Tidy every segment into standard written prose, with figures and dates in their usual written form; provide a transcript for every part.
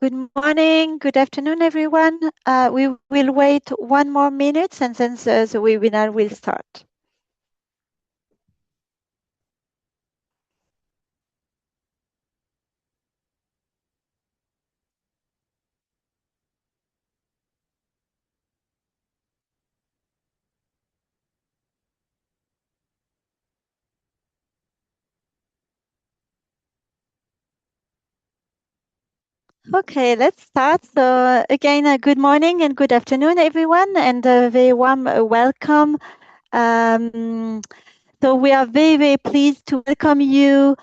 Good morning, good afternoon, everyone. We will wait 1 more minute and then the webinar will start. Okay, let's start. So again, good morning and good afternoon, everyone, and a very warm welcome. So we are very, very pleased to welcome you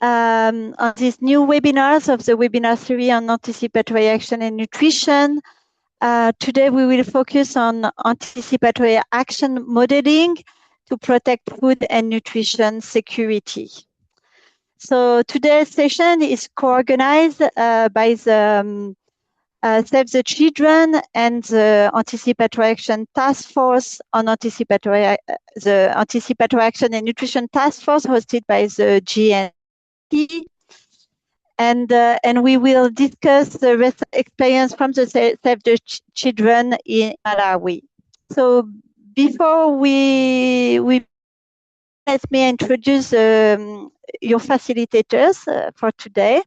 on this new webinars of the webinar series on anticipatory action and nutrition. Today we will focus on anticipatory action modeling to protect food and nutrition security. So today's session is co-organized by the Save the Children and the Anticipatory Action Taskforce on the Anticipatory Action and Nutrition Taskforce hosted by the GNT. And we will discuss the experience from the Save the Children in Malawi. So before we let me introduce your facilitators for today.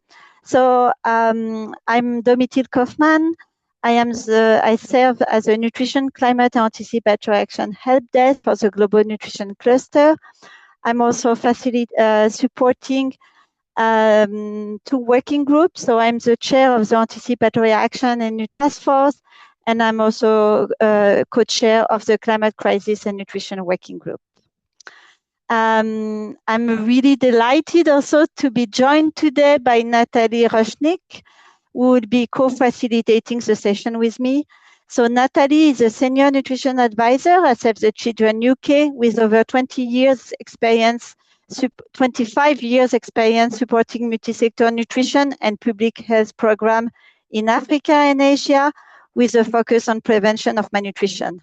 So I'm 𝗘𝗴𝗶𝗀𝗵. I serve as a Nutrition, Climate, and Anticipatory Action Help Desk for the Global Nutrition Cluster. I'm also supporting 2 working groups. So I'm the chair of the Anticipatory Action and Task Force, and I'm also co-chair of the Climate Crisis and Nutrition Working Group. I'm really delighted also to be joined today by Nathalie Rochnik, who will be co-facilitating the session with me. So Nathalie is a senior nutrition advisor at Save the Children UK with over 25 years experience supporting multi-sector nutrition and public health program in Africa and Asia with a focus on prevention of malnutrition.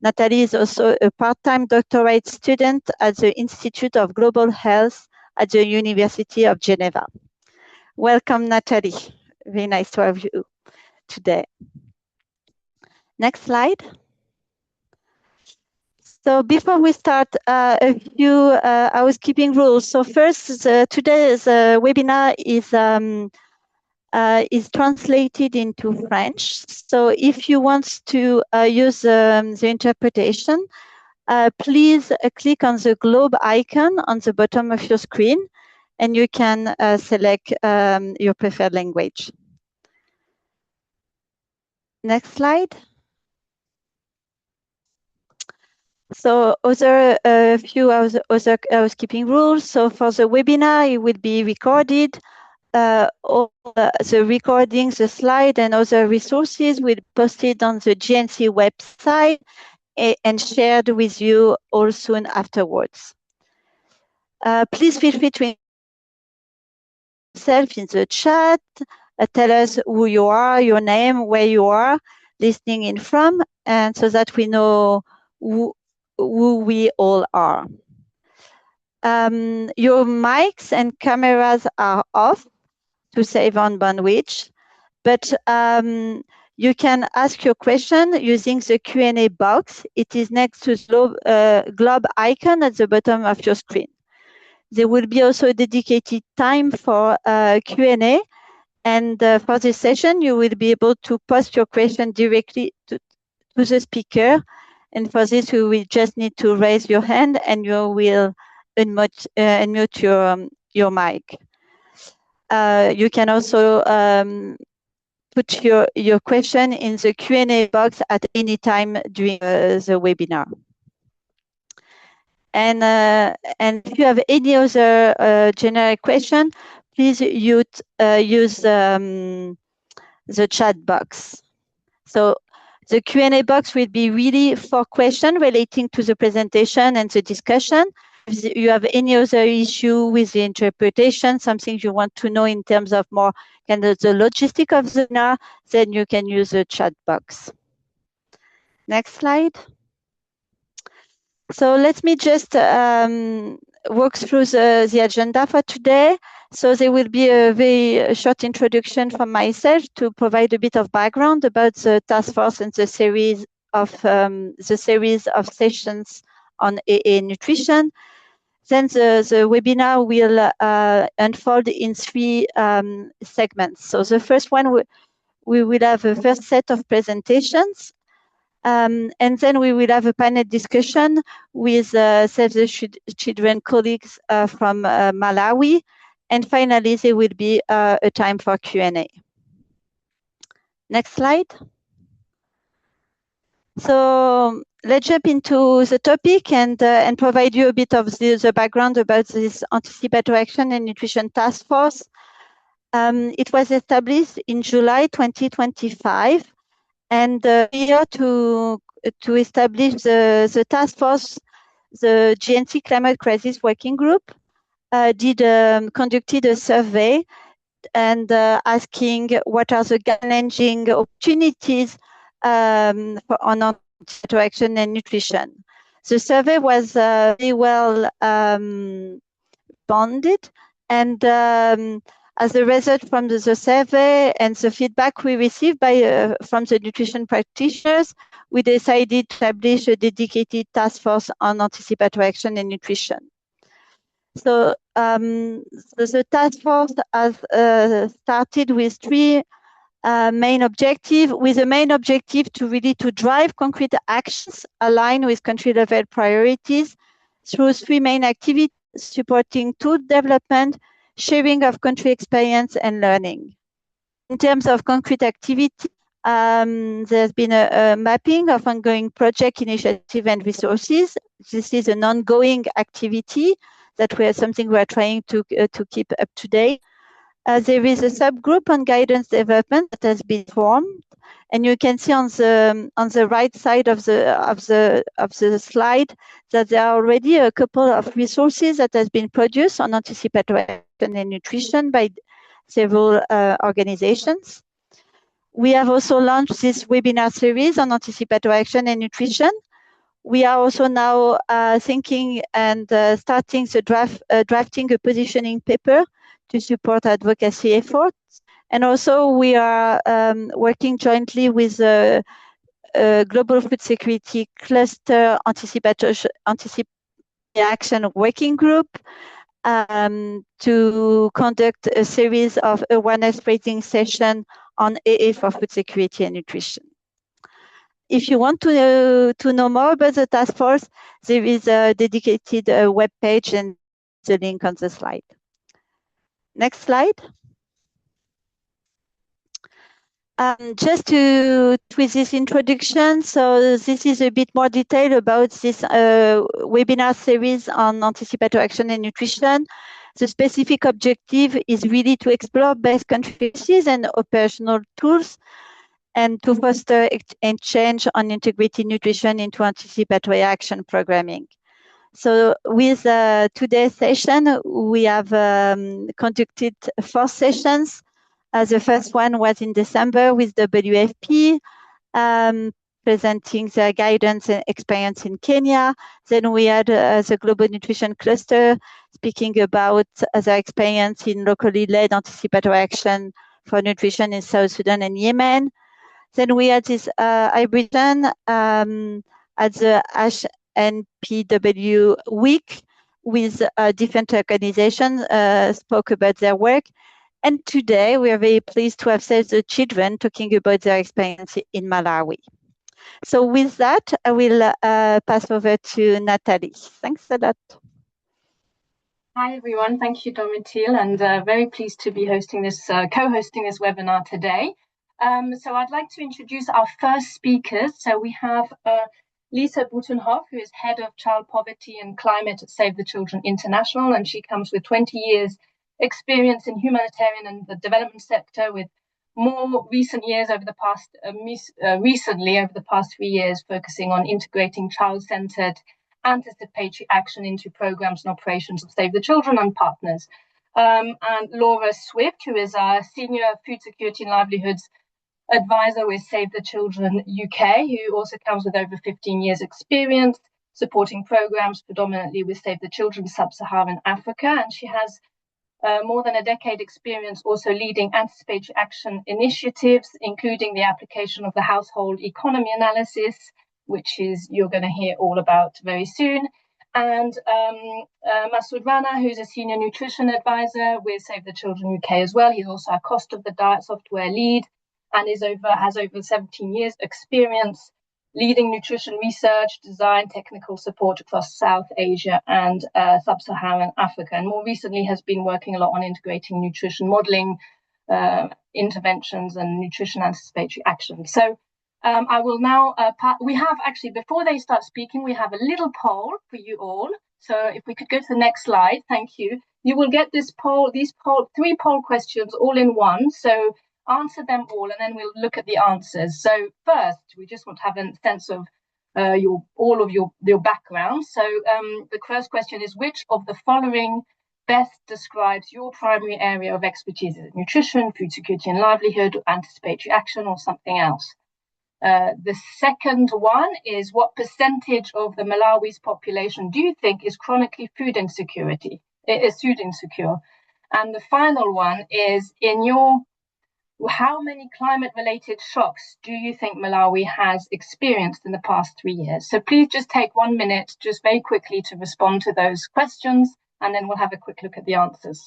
Nathalie is also a part-time doctorate student at the Institute of Global Health at the University of Geneva. Welcome, Nathalie. Very nice to have you today. Next slide. So before we start, a few housekeeping rules. So first, today's webinar is translated into French. So if you want to use the interpretation, please click on the globe icon on the bottom of your screen, and you can select your preferred language. Next slide. So a few other housekeeping rules. So for the webinar, it will be recorded. All the recordings, the slide, and other resources will be posted on the GNC website and shared with you all soon afterwards. Please feel free to yourself in the chat. Tell us who you are, your name, where you are listening in from, and so that we know who we all are. Your mics and cameras are off to save on bandwidth, but you can ask your question using the Q&A box. It is next to the globe icon at the bottom of your screen. There will be also a dedicated time for Q&A, and for this session, you will be able to post your question directly to the speaker. And for this, you will just need to raise your hand and you will unmute your mic. You can also put your question in the Q&A box at any time during the webinar. And if you have any other generic question, please use the chat box. So the Q&A box will be really for questions relating to the presentation and the discussion. If you have any other issue with the interpretation, something you want to know in terms of more kind of the logistic of the webinar, then you can use the chat box. Next slide. So let me just walk through the agenda for today. So there will be a very short introduction from myself to provide a bit of background about the task force and the series of sessions on HEA nutrition. Then the webinar will unfold in three segments. So the first one, we will have a first set of presentations, and then we will have a panel discussion with Save the Children colleagues from Malawi. And finally, there will be a time for Q&A. Next slide. So let's jump into the topic and provide you a bit of the background about this Anticipatory Action and Nutrition Task Force. It was established in July 2025, and here to establish the task force, the GNC Climate Crisis Working Group conducted a survey and asking what are the challenging opportunities on anticipatory action and nutrition. The survey was very well bonded, and as a result from the survey and the feedback we received from the nutrition practitioners, we decided to establish a dedicated task force on anticipatory action and nutrition. So the task force has started with three main objectives, with the main objective to drive concrete actions aligned with country-level priorities through three main activities: supporting tool development, sharing of country experience, and learning. In terms of concrete activity, there's been a mapping of ongoing project initiative and resources. This is an ongoing activity that something we are trying to keep up to date. There is a subgroup on guidance development that has been formed, and you can see on the right side of the slide that there are already a couple of resources that has been produced on anticipatory action and nutrition by several organizations. We have also launched this webinar series on anticipatory action and nutrition. We are also now thinking and starting the drafting a positioning paper to support advocacy efforts. And also we are working jointly with a Global Food Security Cluster Anticipatory Action Working Group to conduct a series of awareness raising sessions on HEA for food security and nutrition. If you want to know more about the task force, there is a dedicated web page and the link on the slide. Next slide. Just with this introduction, so this is a bit more detail about this webinar series on anticipatory action and nutrition. The specific objective is really to explore best country practices and operational tools, and to foster exchange on integrated nutrition into anticipatory action programming. So with today's session, we have conducted 4 sessions. The first one was in December with WFP, presenting their guidance and experience in Kenya. Then we had the Global Nutrition Cluster speaking about their experience in locally led anticipatory action for nutrition in South Sudan and Yemen. Then we had this hybrid at the HNPW week with different organizations spoke about their work. And today we are very pleased to have Save the Children talking about their experience in Malawi. So with that, I will pass over to Nathalie. Thanks a lot. Hi everyone, thank you 𝗘𝗶𝗶𝗀𝗶, and very pleased to be hosting this, co-hosting this webinar today. So I'd like to introduce our first speakers. So we have Lisa Butenhoff, who is Head of Child Poverty and Climate at Save the Children International, and she comes with 20 years experience in humanitarian and the development sector, with more recent years over the past, recently over the past 3 years, focusing on integrating child-centered anticipatory action into programs and operations of Save the Children and partners. And Laura Swift, who is our Senior Food Security and Livelihoods Advisor with Save the Children UK, who also comes with over 15 years experience supporting programs predominantly with Save the Children Sub-Saharan Africa, and she has more than a decade experience also leading anticipatory action initiatives, including the application of the household economy analysis, which is you're going to hear all about very soon. And Masoud Rana, who's a senior nutrition advisor with Save the Children UK as well. He's also a cost of the diet software lead and has over 17 years experience leading nutrition research, design, technical support across South Asia and Sub-Saharan Africa. And more recently has been working a lot on integrating nutrition modeling, interventions and nutrition anticipatory action. So I will now, we have actually, before they start speaking, we have a little poll for you all. So if we could go to the next slide, thank you. You will get these three poll questions all in one. So answer them all and then we'll look at the answers. So first, we just want to have a sense of your background. So the first question is, which of the following best describes your primary area of expertise? Is it nutrition, food security and livelihood, anticipatory action, or something else? The second one is, what percentage of the Malawi's population do you think is chronically food insecure? And the final one is, how many climate-related shocks do you think Malawi has experienced in the past 3 years? So please just take 1 minute, just very quickly, to respond to those questions, and then we'll have a quick look at the answers.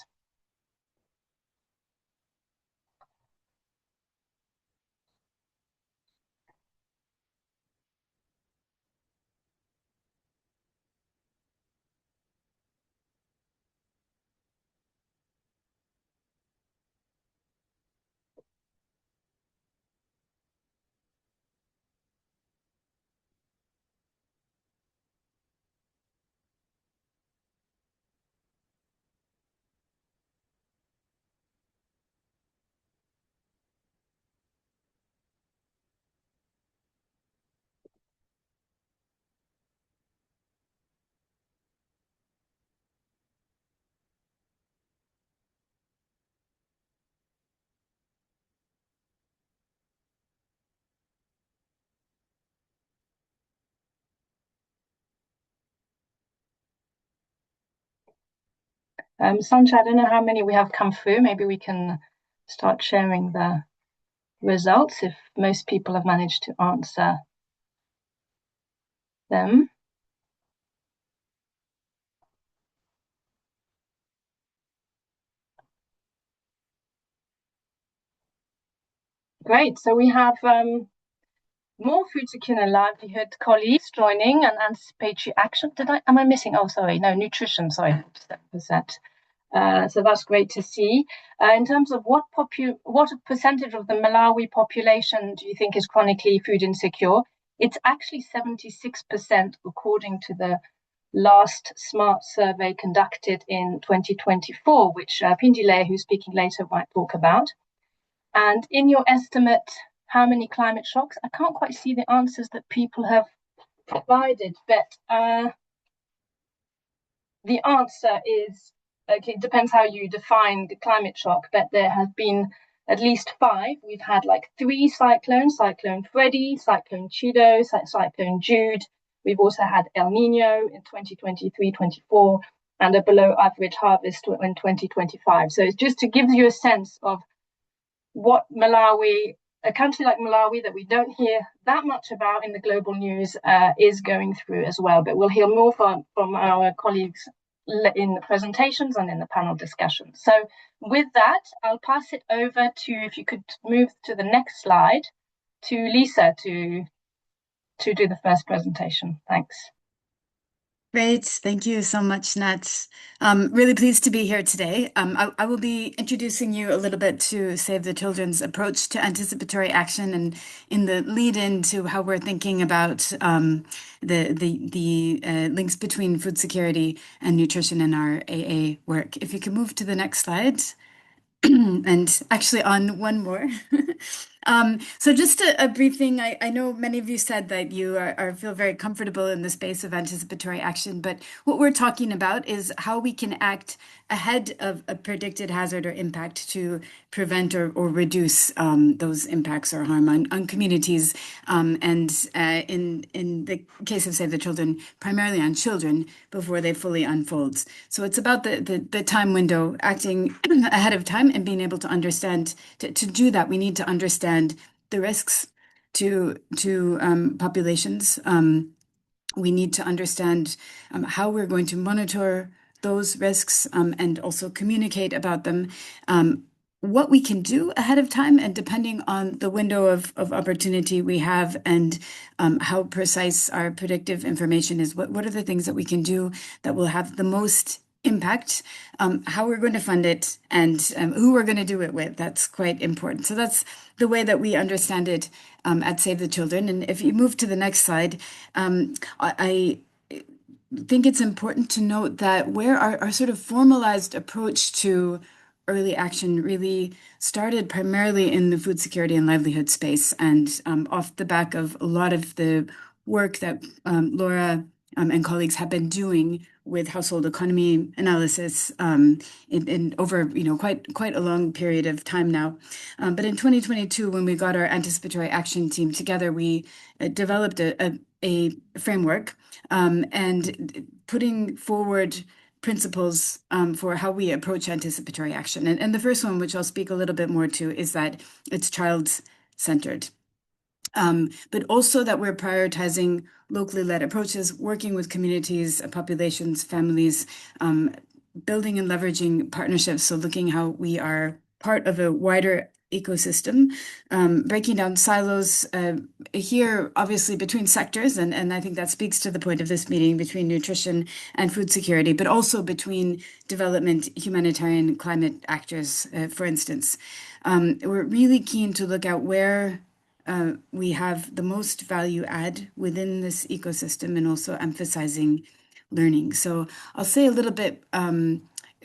Sancha, I don't know how many we have come through. Maybe we can start sharing the results if most people have managed to answer them. Great. So we have more food security and livelihood colleagues joining, and anticipatory action. Am I missing? Oh, sorry. No, nutrition. Sorry, 7%. So that's great to see. In terms of what percentage of the Malawi population do you think is chronically food insecure? It's actually 76%, according to the last SMART survey conducted in 2024, which 𝗘န့𝗴𝗶𝗀𝗶𝗀𝗶, who's speaking later, might talk about. And in your estimate, how many climate shocks? I can't quite see the answers that people have provided, but the answer is, okay, it depends how you define the climate shock, but there have been at least 5. We've had like 3 cyclones: Cyclone Freddy, Cyclone 𝗘희𝗴𝗶𝗀𝗶, Cyclone Jude. We've also had El Nino in 2023-24, and a below average harvest in 2025. So it's just to give you a sense of what Malawi, a country like Malawi that we don't hear that much about in the global news, is going through as well. But we'll hear more from our colleagues in the presentations and in the panel discussion. So with that, I'll pass it over to, if you could move to the next slide, to Lisa to do the first presentation. Thanks. Great. Thank you so much, Nat. Really pleased to be here today. I will be introducing you a little bit to Save the Children's approach to anticipatory action, and in the lead-in to how we're thinking about the links between food security and nutrition in our AA work. If you can move to the next slide. And actually on one more. So just a brief thing. I know many of you said that you feel very comfortable in the space of anticipatory action, but what we're talking about is how we can act ahead of a predicted hazard or impact to prevent or reduce those impacts or harm on communities, and in the case of Save the Children, primarily on children before they fully unfold. So it's about the time window, acting ahead of time and being able to understand. To do that, we need to understand the risks to populations. We need to understand how we're going to monitor those risks and also communicate about them, what we can do ahead of time, and depending on the window of opportunity we have and how precise our predictive information is, what are the things that we can do that will have the most impact, how we're going to fund it, and who we're going to do it with. That's quite important. So that's the way that we understand it at Save the Children. And if you move to the next slide, I think it's important to note that where our sort of formalized approach to early action really started primarily in the food security and livelihood space, and off the back of a lot of the work that Laura and colleagues have been doing with household economy analysis in over quite a long period of time now. But in 2022, when we got our anticipatory action team together, we developed a framework and putting forward principles for how we approach anticipatory action. And the first one, which I'll speak a little bit more to, is that it's child-centered. But also that we're prioritizing locally led approaches, working with communities, populations, families, building and leveraging partnerships. So looking how we are part of a wider ecosystem, breaking down silos here, obviously between sectors, and I think that speaks to the point of this meeting, between nutrition and food security, but also between development, humanitarian, climate actors, for instance. We're really keen to look at where we have the most value add within this ecosystem, and also emphasizing learning. So I'll say a little bit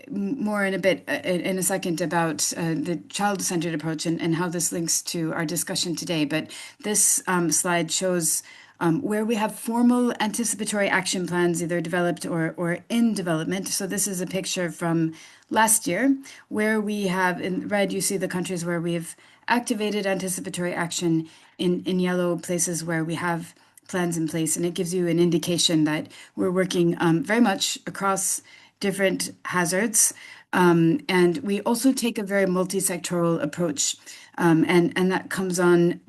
more in a second about the child-centered approach and how this links to our discussion today. But this slide shows where we have formal anticipatory action plans, either developed or in development. So this is a picture from last year, where we have, in red, you see the countries where we've activated anticipatory action, in yellow, places where we have plans in place. And it gives you an indication that we're working very much across different hazards. And we also take a very multi-sectoral approach. And that comes on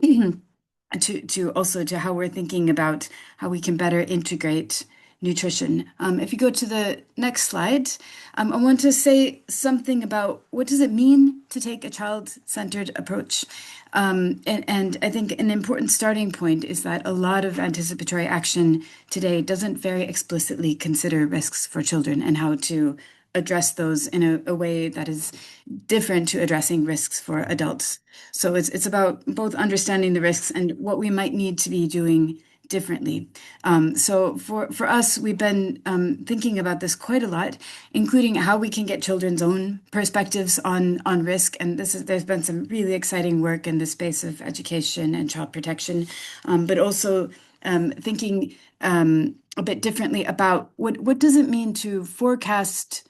to how we're thinking about how we can better integrate nutrition. If you go to the next slide, I want to say something about what does it mean to take a child-centered approach. And I think an important starting point is that a lot of anticipatory action today doesn't very explicitly consider risks for children and how to address those in a way that is different to addressing risks for adults. So it's about both understanding the risks and what we might need to be doing differently. So for us, we've been thinking about this quite a lot, including how we can get children's own perspectives on risk. And there's been some really exciting work in the space of education and child protection, but also thinking a bit differently about what does it mean to forecast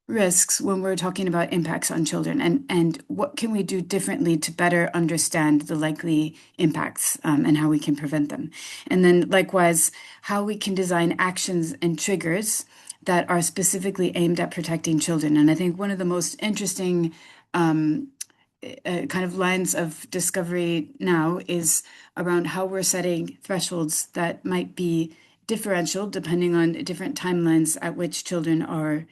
risks when we're talking about impacts on children, and what can we do differently to better understand the likely impacts and how we can prevent them. And then likewise, how we can design actions and triggers that are specifically aimed at protecting children. And I think one of the most interesting kind of lines of discovery now is around how we're setting thresholds that might be differential depending on different timelines at which children are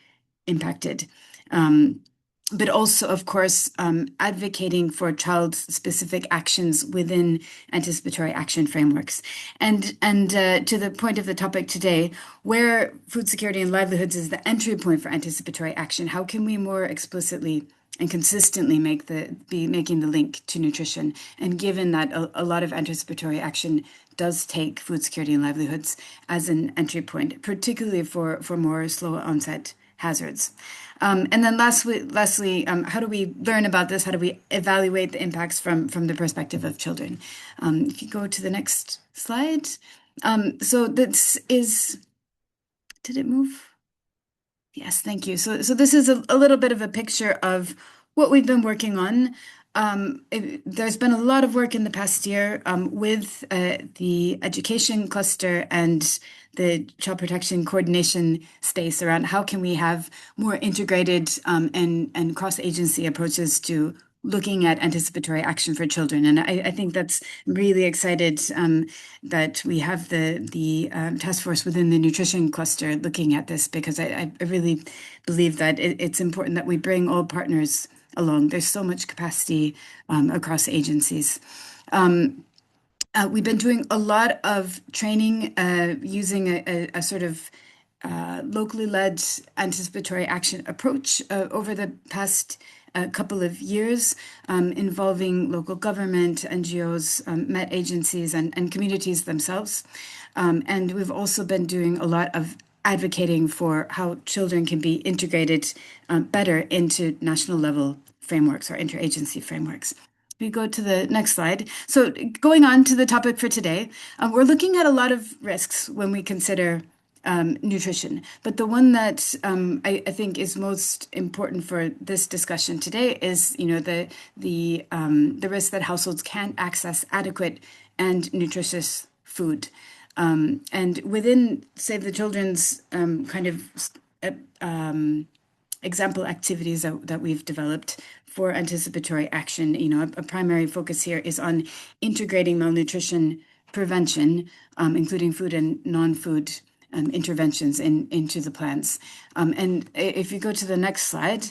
impacted. But also, of course, advocating for child-specific actions within anticipatory action frameworks. And to the point of the topic today, where food security and livelihoods is the entry point for anticipatory action, how can we more explicitly and consistently be making the link to nutrition? And given that a lot of anticipatory action does take food security and livelihoods as an entry point, particularly for more slow onset hazards. And then lastly, how do we learn about this? How do we evaluate the impacts from the perspective of children? If you go to the next slide. So this is, did it move? Yes, thank you. So this is a little bit of a picture of what we've been working on. There's been a lot of work in the past year with the education cluster and the child protection coordination space around how can we have more integrated and cross-agency approaches to looking at anticipatory action for children. And I think that's really excited that we have the task force within the nutrition cluster looking at this, because I really believe that it's important that we bring all partners along. There's so much capacity across agencies. We've been doing a lot of training using a sort of locally led anticipatory action approach over the past couple of years, involving local government, NGOs, Met agencies, and communities themselves. And we've also been doing a lot of advocating for how children can be integrated better into national level frameworks or interagency frameworks. If we go to the next slide. So going on to the topic for today, we're looking at a lot of risks when we consider nutrition, but the one that I think is most important for this discussion today is, the risk that households can't access adequate and nutritious food. And within Save the Children's kind of example activities that we've developed for anticipatory action, a primary focus here is on integrating malnutrition prevention, including food and non-food interventions into the plans. And if you go to the next slide,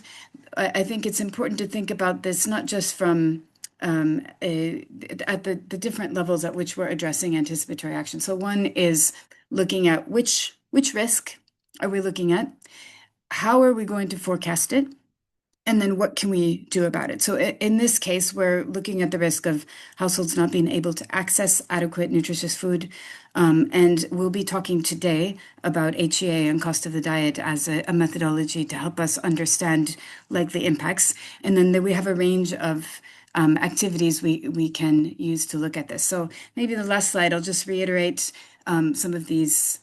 I think it's important to think about this not just from at the different levels at which we're addressing anticipatory action. So one is looking at which risk are we looking at? How are we going to forecast it? And then what can we do about it? So in this case, we're looking at the risk of households not being able to access adequate nutritious food. And we'll be talking today about HEA and cost of the diet as a methodology to help us understand likely impacts. And then we have a range of activities we can use to look at this. So maybe the last slide, I'll just reiterate some of these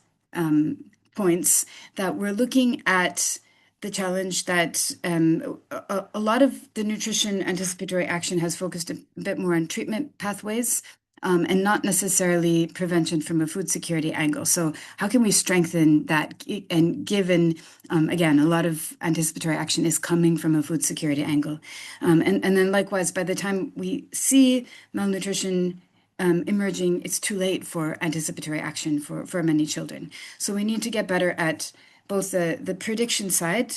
points that we're looking at. The challenge that a lot of the nutrition anticipatory action has focused a bit more on treatment pathways and not necessarily prevention from a food security angle. So how can we strengthen that? And given, again, a lot of anticipatory action is coming from a food security angle. And then likewise, by the time we see malnutrition emerging, it's too late for anticipatory action for many children. So we need to get better at both the prediction side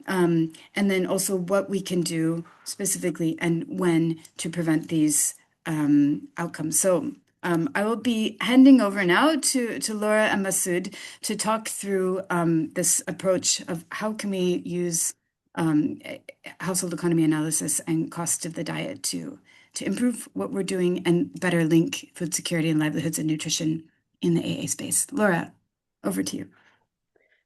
and then also what we can do specifically and when to prevent these outcomes. So I will be handing over now to Laura and Masood to talk through this approach of how can we use household economy analysis and cost of the diet to improve what we're doing and better link food security and livelihoods and nutrition in the AA space. Laura, over to you.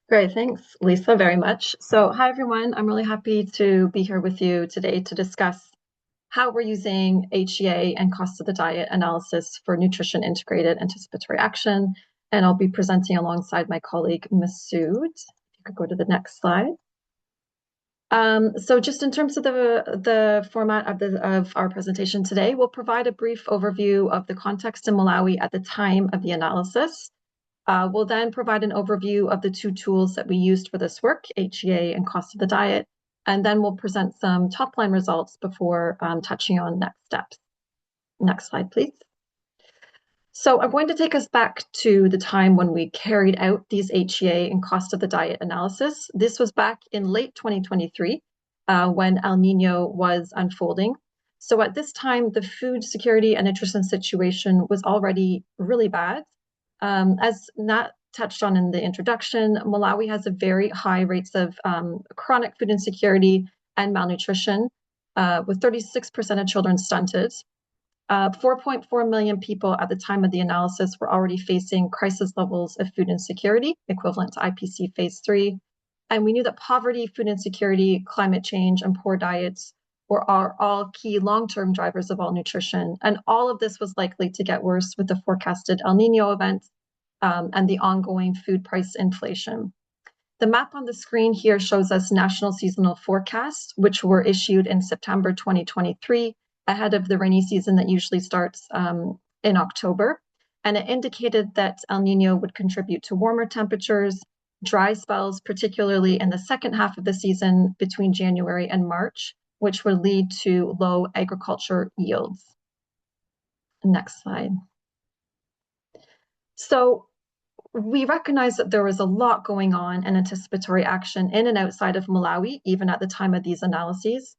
Great, thanks, Lisa, very much. So hi, everyone. I'm really happy to be here with you today to discuss how we're using HEA and cost of the diet analysis for nutrition integrated anticipatory action. And I'll be presenting alongside my colleague, Masood. If you could go to the next slide. So just in terms of the format of our presentation today, we'll provide a brief overview of the context in Malawi at the time of the analysis. We'll then provide an overview of the two tools that we used for this work, HEA and cost of the diet, and then we'll present some top-line results before touching on next steps. Next slide, please. So I'm going to take us back to the time when we carried out these HEA and cost of the diet analysis. This was back in late 2023 when El Nino was unfolding. So at this time, the food security and nutrition situation was already really bad. As Nat touched on in the introduction, Malawi has a very high rates of chronic food insecurity and malnutrition, with 36% of children stunted. 4.4 million people at the time of the analysis were already facing crisis levels of food insecurity, equivalent to IPC phase 3. And we knew that poverty, food insecurity, climate change, and poor diets are all key long-term drivers of malnutrition. And all of this was likely to get worse with the forecasted El Nino event and the ongoing food price inflation. The map on the screen here shows us national seasonal forecasts, which were issued in September 2023, ahead of the rainy season that usually starts in October. And it indicated that El Nino would contribute to warmer temperatures, dry spells, particularly in the second half of the season between January and March, which would lead to low agriculture yields. Next slide. So we recognize that there was a lot going on in anticipatory action in and outside of Malawi, even at the time of these analyses,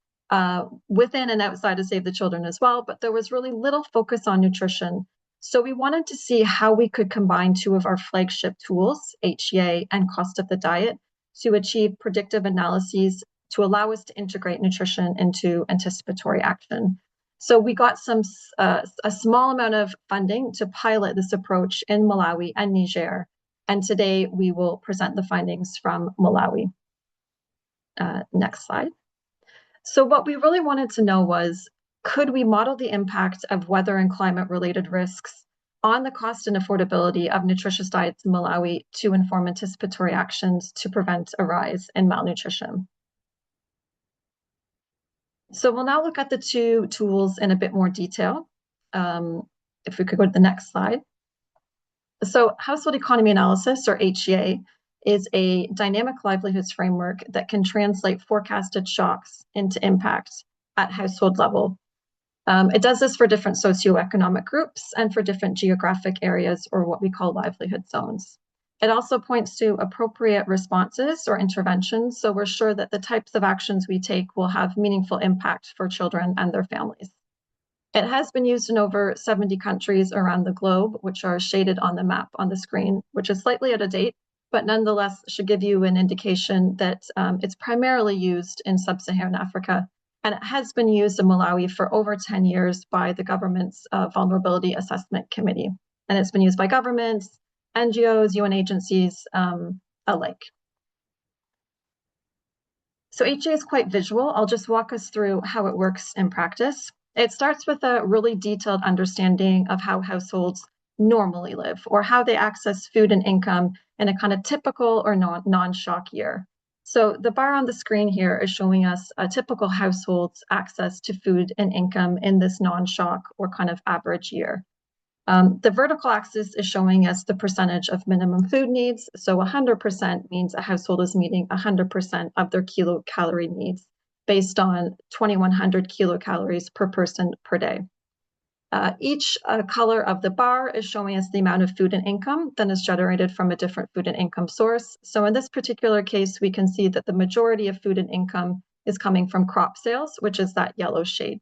within and outside of Save the Children as well, but there was really little focus on nutrition. So we wanted to see how we could combine two of our flagship tools, HEA and Cost of the Diet, to achieve predictive analyses to allow us to integrate nutrition into anticipatory action. So we got a small amount of funding to pilot this approach in Malawi and Niger. And today we will present the findings from Malawi. Next slide. So what we really wanted to know was, could we model the impact of weather and climate-related risks on the cost and affordability of nutritious diets in Malawi to inform anticipatory actions to prevent a rise in malnutrition? So we'll now look at the two tools in a bit more detail. If we could go to the next slide. So household economy analysis, or HEA, is a dynamic livelihoods framework that can translate forecasted shocks into impact at household level. It does this for different socioeconomic groups and for different geographic areas, or what we call livelihood zones. It also points to appropriate responses or interventions, so we're sure that the types of actions we take will have meaningful impact for children and their families. It has been used in over 70 countries around the globe, which are shaded on the map on the screen, which is slightly out of date, but nonetheless should give you an indication that it's primarily used in sub-Saharan Africa, and it has been used in Malawi for over 10 years by the government's Vulnerability Assessment Committee. And it's been used by governments, NGOs, UN agencies alike. So HEA is quite visual. I'll just walk us through how it works in practice. It starts with a really detailed understanding of how households normally live, or how they access food and income in a kind of typical or non-shock year. So the bar on the screen here is showing us a typical household's access to food and income in this non-shock or kind of average year. The vertical axis is showing us the percentage of minimum food needs. So 100% means a household is meeting 100% of their kilocalorie needs based on 2,100 kilocalories per person per day. Each color of the bar is showing us the amount of food and income that is generated from a different food and income source. So in this particular case, we can see that the majority of food and income is coming from crop sales, which is that yellow shade.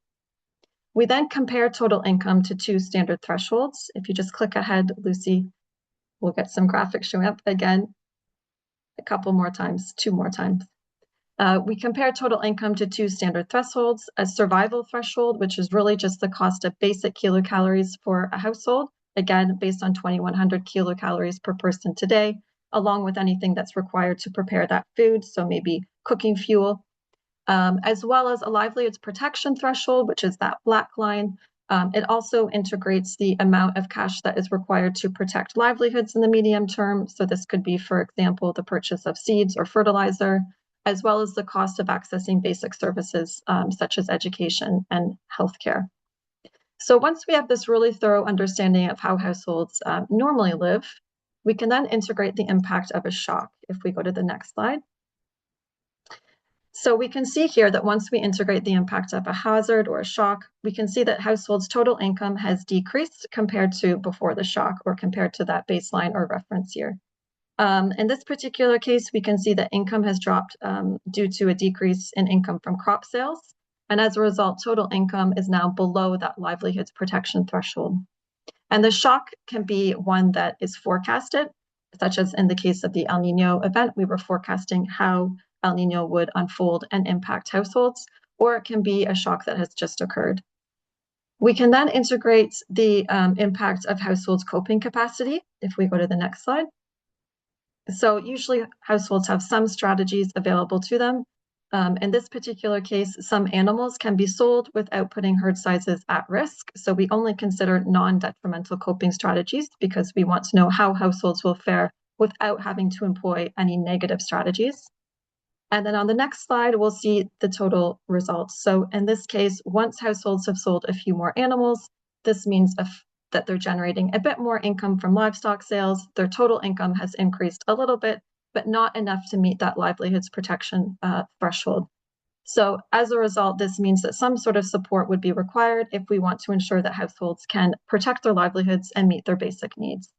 We then compare total income to two standard thresholds. If you just click ahead, Lucy, we'll get some graphics showing up again a couple more times, two more times. We compare total income to two standard thresholds, a survival threshold, which is really just the cost of basic kilocalories for a household, again, based on 2,100 kilocalories per person today, along with anything that's required to prepare that food, so maybe cooking fuel, as well as a livelihoods protection threshold, which is that black line. It also integrates the amount of cash that is required to protect livelihoods in the medium term. So this could be, for example, the purchase of seeds or fertilizer, as well as the cost of accessing basic services such as education and healthcare. So once we have this really thorough understanding of how households normally live, we can then integrate the impact of a shock. If we go to the next slide. So we can see here that once we integrate the impact of a hazard or a shock, we can see that households' total income has decreased compared to before the shock, or compared to that baseline or reference year. In this particular case, we can see that income has dropped due to a decrease in income from crop sales. And as a result, total income is now below that livelihoods protection threshold. And the shock can be one that is forecasted, such as in the case of the El Nino event, we were forecasting how El Nino would unfold and impact households, or it can be a shock that has just occurred. We can then integrate the impact of households' coping capacity. If we go to the next slide. So usually households have some strategies available to them. In this particular case, some animals can be sold without putting herd sizes at risk. So we only consider non-detrimental coping strategies because we want to know how households will fare without having to employ any negative strategies. And then on the next slide, we'll see the total results. So in this case, once households have sold a few more animals, this means that they're generating a bit more income from livestock sales. Their total income has increased a little bit, but not enough to meet that livelihoods protection threshold. So as a result, this means that some sort of support would be required if we want to ensure that households can protect their livelihoods and meet their basic needs.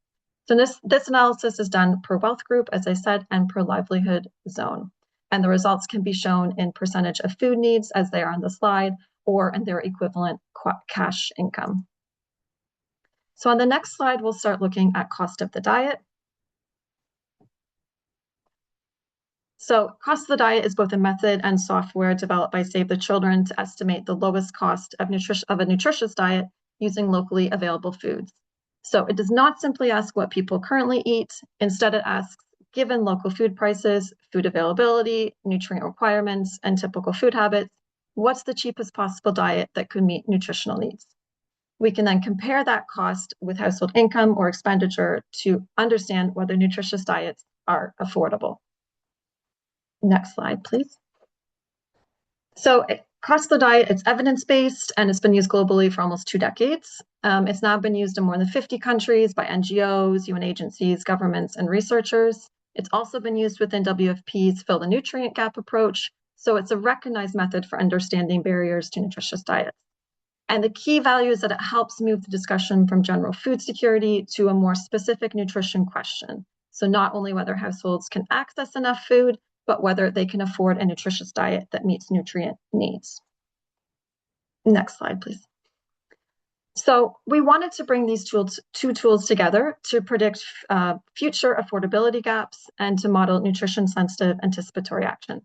So this analysis is done per wealth group, as I said, and per livelihood zone. And the results can be shown in percentage of food needs as they are on the slide, or in their equivalent cash income. So on the next slide, we'll start looking at cost of the diet. So cost of the diet is both a method and software developed by Save the Children to estimate the lowest cost of a nutritious diet using locally available foods. So it does not simply ask what people currently eat. Instead, it asks, given local food prices, food availability, nutrient requirements, and typical food habits, what's the cheapest possible diet that could meet nutritional needs? We can then compare that cost with household income or expenditure to understand whether nutritious diets are affordable. Next slide, please. So cost of the diet, it's evidence-based, and it's been used globally for almost 2 decades. It's now been used in more than 50 countries by NGOs, UN agencies, governments, and researchers. It's also been used within WFP's Fill the Nutrient Gap approach. So it's a recognized method for understanding barriers to nutritious diets. And the key value is that it helps move the discussion from general food security to a more specific nutrition question. So not only whether households can access enough food, but whether they can afford a nutritious diet that meets nutrient needs. Next slide, please. So we wanted to bring these two tools together to predict future affordability gaps and to model nutrition-sensitive anticipatory action.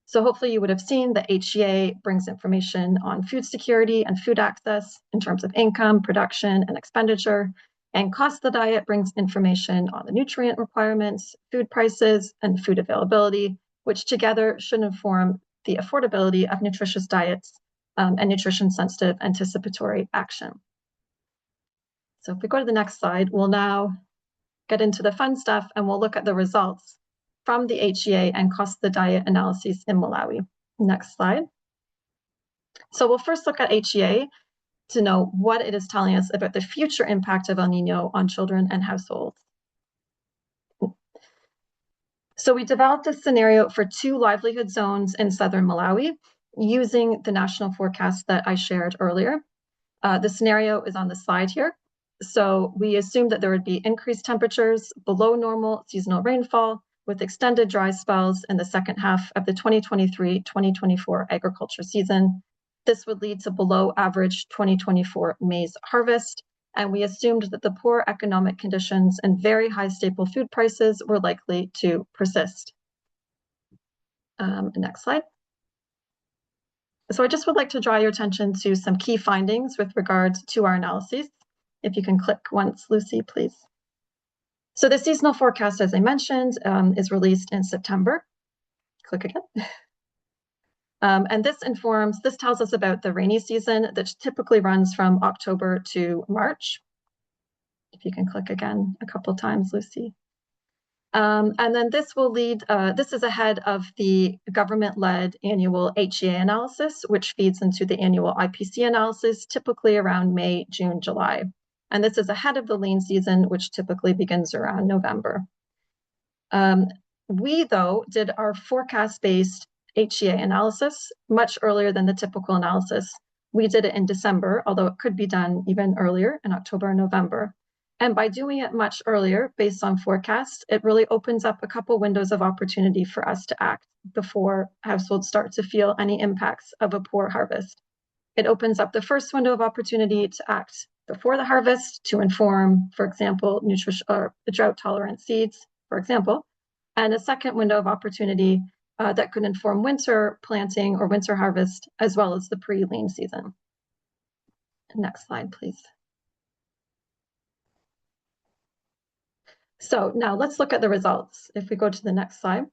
So hopefully you would have seen that HEA brings information on food security and food access in terms of income, production, and expenditure. And cost of the diet brings information on the nutrient requirements, food prices, and food availability, which together should inform the affordability of nutritious diets and nutrition-sensitive anticipatory action. So if we go to the next slide, we'll now get into the fun stuff and we'll look at the results from the HEA and cost of the diet analyses in Malawi. Next slide. So we'll first look at HEA to know what it is telling us about the future impact of El Niño on children and households. So we developed a scenario for 2 livelihood zones in southern Malawi using the national forecast that I shared earlier. The scenario is on the slide here. So we assumed that there would be increased temperatures, below normal seasonal rainfall, with extended dry spells in the second half of the 2023-2024 agriculture season. This would lead to below average 2024 maize harvest. And we assumed that the poor economic conditions and very high staple food prices were likely to persist. Next slide. So I just would like to draw your attention to some key findings with regards to our analyses. If you can click once, Lucy, please. So the seasonal forecast, as I mentioned, is released in September. Click again. And this tells us about the rainy season that typically runs from October to March. If you can click again a couple times, Lucy. And then this will lead, this is ahead of the government-led annual HEA analysis, which feeds into the annual IPC analysis, typically around May, June, July. And this is ahead of the lean season, which typically begins around November. We, though, did our forecast-based HEA analysis much earlier than the typical analysis. We did it in December, although it could be done even earlier in October and November. And by doing it much earlier, based on forecast, it really opens up a couple windows of opportunity for us to act before households start to feel any impacts of a poor harvest. It opens up the first window of opportunity to act before the harvest to inform, for example, nutrition or drought-tolerant seeds, for example, and a second window of opportunity that could inform winter planting or winter harvest, as well as the pre-lean season. Next slide, please. So now let's look at the results. If we go to the next slide.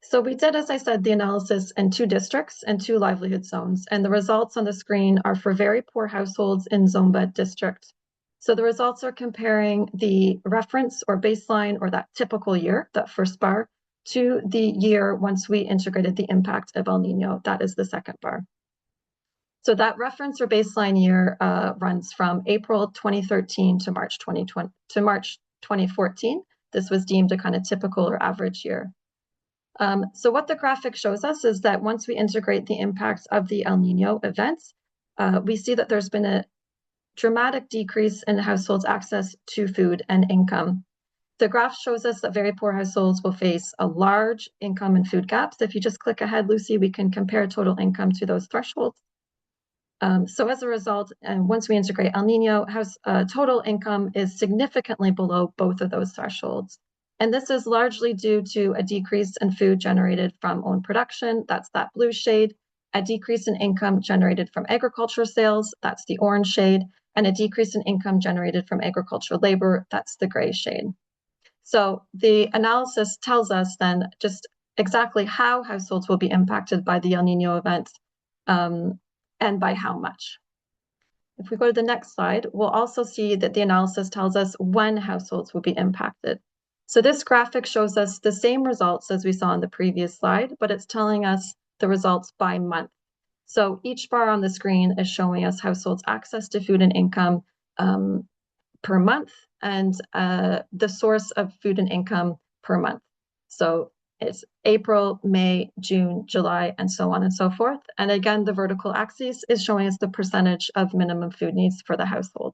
So we did, as I said, the analysis in 2 districts and 2 livelihood zones, and the results on the screen are for very poor households in Zomba district. So the results are comparing the reference or baseline or that typical year, that first bar, to the year once we integrated the impact of El Nino. That is the second bar. So that reference or baseline year runs from April 2013 to March 2020 to March 2014. This was deemed a kind of typical or average year. So what the graphic shows us is that once we integrate the impacts of the El Nino events, we see that there's been a dramatic decrease in households' access to food and income. The graph shows us that very poor households will face a large income and food gaps. If you just click ahead, Lucy, we can compare total income to those thresholds. So as a result, once we integrate El Nino, total income is significantly below both of those thresholds. And this is largely due to a decrease in food generated from own production, that's that blue shade, a decrease in income generated from agriculture sales, that's the orange shade, and a decrease in income generated from agricultural labor, that's the gray shade. So the analysis tells us then just exactly how households will be impacted by the El Nino event and by how much. If we go to the next slide, we'll also see that the analysis tells us when households will be impacted. So this graphic shows us the same results as we saw on the previous slide, but it's telling us the results by month. So each bar on the screen is showing us households' access to food and income per month and the source of food and income per month. So it's April, May, June, July, and so on and so forth. And again, the vertical axis is showing us the percentage of minimum food needs for the household.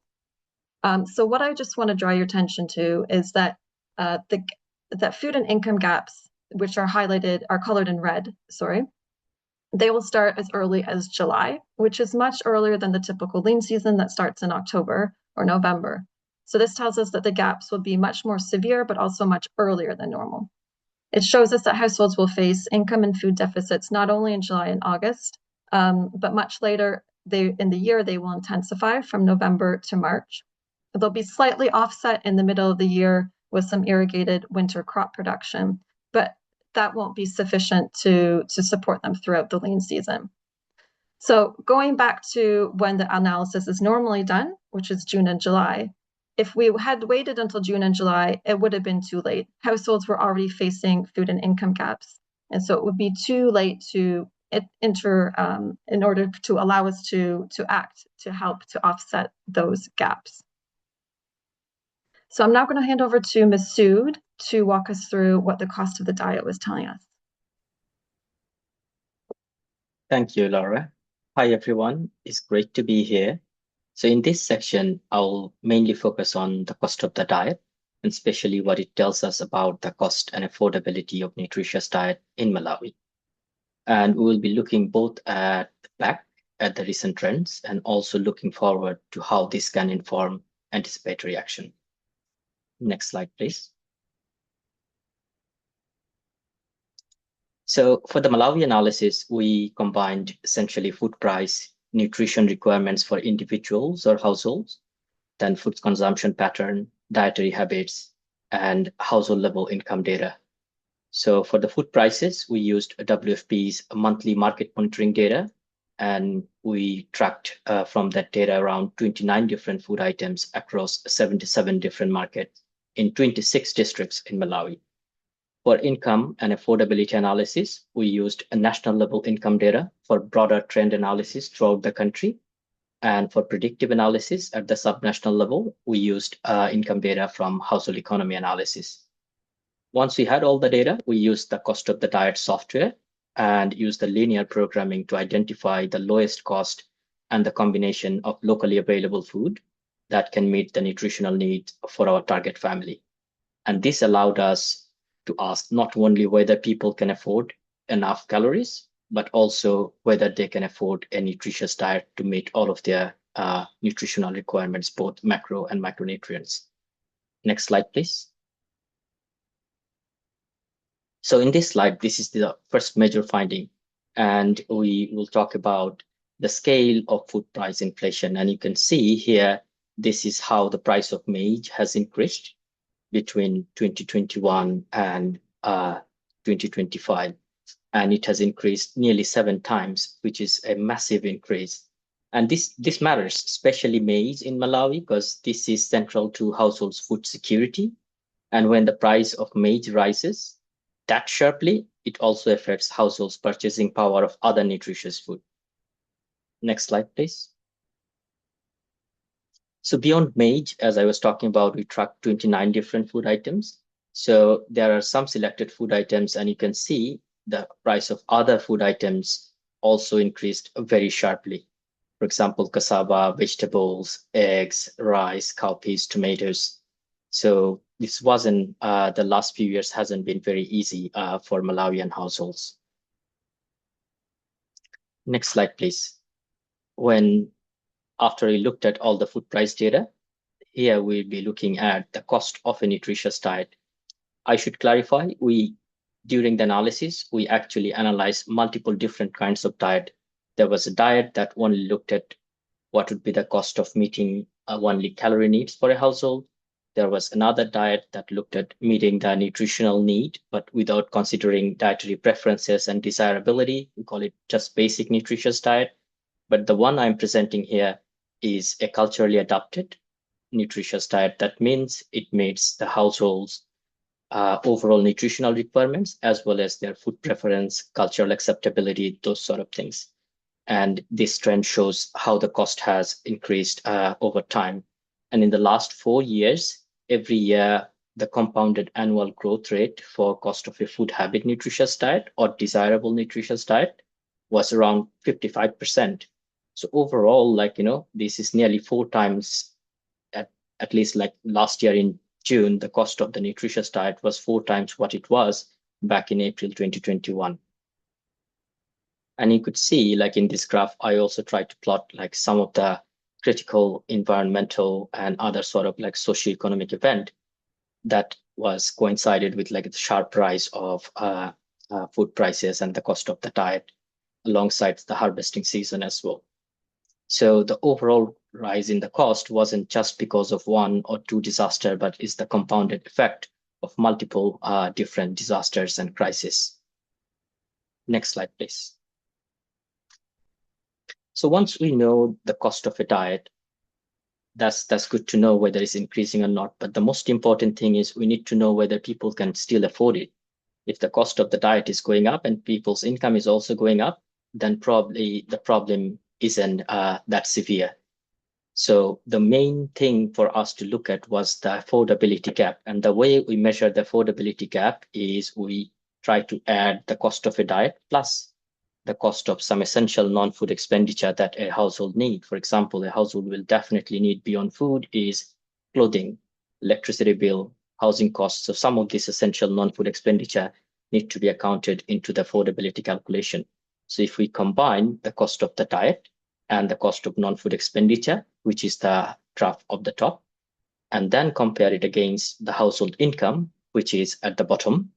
So what I just want to draw your attention to is that that food and income gaps, which are highlighted, are colored in red, they will start as early as July, which is much earlier than the typical lean season that starts in October or November. So this tells us that the gaps will be much more severe, but also much earlier than normal. It shows us that households will face income and food deficits not only in July and August, but much later in the year, they will intensify from November to March. They'll be slightly offset in the middle of the year with some irrigated winter crop production, but that won't be sufficient to support them throughout the lean season. So going back to when the analysis is normally done, which is June and July, if we had waited until June and July, it would have been too late. Households were already facing food and income gaps. And so it would be too late to enter in order to allow us to act to help to offset those gaps. So I'm now going to hand over to Masood to walk us through what the cost of the diet was telling us. Thank you, Laura. Hi, everyone. It's great to be here. So in this section, I'll mainly focus on the cost of the diet, and especially what it tells us about the cost and affordability of nutritious diet in Malawi. And we will be looking both at the recent trends and also looking forward to how this can inform anticipatory action. Next slide, please. So for the Malawi analysis, we combined essentially food price, nutrition requirements for individuals or households, then food consumption pattern, dietary habits, and household level income data. So for the food prices, we used WFP's monthly market monitoring data, and we tracked from that data around 29 different food items across 77 different markets in 26 districts in Malawi. For income and affordability analysis, we used a national level income data for broader trend analysis throughout the country. And for predictive analysis at the subnational level, we used income data from household economy analysis. Once we had all the data, we used the cost of the diet software and used the linear programming to identify the lowest cost and the combination of locally available food that can meet the nutritional needs for our target family. And this allowed us to ask not only whether people can afford enough calories, but also whether they can afford a nutritious diet to meet all of their nutritional requirements, both macro and micronutrients. Next slide, please. So in this slide, this is the first major finding, and we will talk about the scale of food price inflation. And you can see here, this is how the price of maize has increased between 2021 and 2025. And it has increased nearly 7 times, which is a massive increase. And this matters, especially maize in Malawi, because this is central to households' food security. And when the price of maize rises that sharply, it also affects households' purchasing power of other nutritious food. Next slide, please. So beyond maize, as I was talking about, we tracked 29 different food items. So there are some selected food items, and you can see the price of other food items also increased very sharply. For example, cassava, vegetables, eggs, rice, cowpeas, tomatoes. So this wasn't, the last few years hasn't been very easy for Malawian households. Next slide, please. After we looked at all the food price data, here we'll be looking at the cost of a nutritious diet. I should clarify, during the analysis, we actually analyzed multiple different kinds of diet. There was a diet that only looked at what would be the cost of meeting only calorie needs for a household. There was another diet that looked at meeting the nutritional need, but without considering dietary preferences and desirability. We call it just basic nutritious diet. But the one I'm presenting here is a culturally adapted nutritious diet. That means it meets the household's overall nutritional requirements, as well as their food preference, cultural acceptability, those sort of things. And this trend shows how the cost has increased over time. And in the last 4 years, every year, the compounded annual growth rate for cost of a food habit nutritious diet or desirable nutritious diet was around 55%. So overall, this is nearly 4 times, at least like last year in June, the cost of the nutritious diet was 4 times what it was back in April 2021. And you could see, in this graph, I also tried to plot some of the critical environmental and other sort of socioeconomic event that was coincided with the sharp rise of food prices and the cost of the diet alongside the harvesting season as well. So the overall rise in the cost wasn't just because of 1 or 2 disasters, but is the compounded effect of multiple different disasters and crises. Next slide, please. So once we know the cost of a diet, that's good to know whether it's increasing or not. But the most important thing is we need to know whether people can still afford it. If the cost of the diet is going up and people's income is also going up, then probably the problem isn't that severe. So the main thing for us to look at was the affordability gap. And the way we measure the affordability gap is we try to add the cost of a diet plus the cost of some essential non-food expenditure that a household needs. For example, a household will definitely need beyond food is clothing, electricity bill, housing costs. So some of this essential non-food expenditure need to be accounted into the affordability calculation. So if we combine the cost of the diet and the cost of non-food expenditure, which is the graph of the top, and then compare it against the household income, which is at the bottom,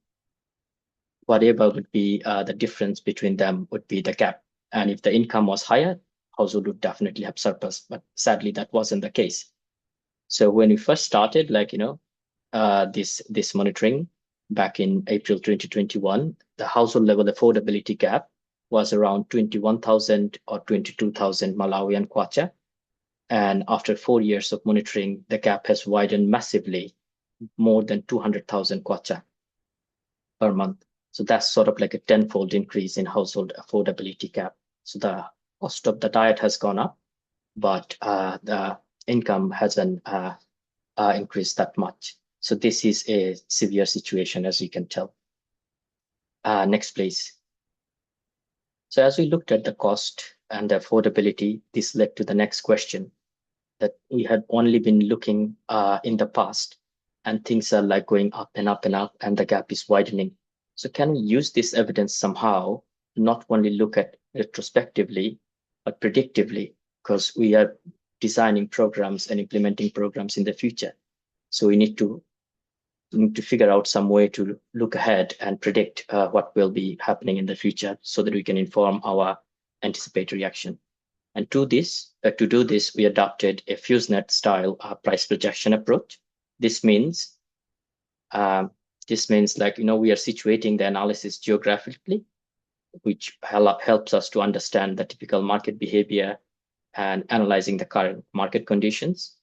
whatever would be the difference between them would be the gap. And if the income was higher, household would definitely have surplus, but sadly that wasn't the case. So when we first started, this monitoring back in April 2021, the household level affordability gap was around 21,000 or 22,000 Malawian kwacha. And after 4 years of monitoring, the gap has widened massively, more than 200,000 kwacha per month. So that's sort of like a tenfold increase in household affordability gap. So the cost of the diet has gone up, but the income hasn't increased that much. So this is a severe situation, as you can tell. Next, please. So as we looked at the cost and the affordability, this led to the next question that we had only been looking in the past, and things are going up and up and up, and the gap is widening. So can we use this evidence somehow, not only look at retrospectively, but predictively, because we are designing programs and implementing programs in the future. So we need to figure out some way to look ahead and predict what will be happening in the future so that we can inform our anticipatory action. And to do this, we adopted a FuseNet style price projection approach. This means This means like, we are situating the analysis geographically, which helps us to understand the typical market behavior and analyzing the current market conditions.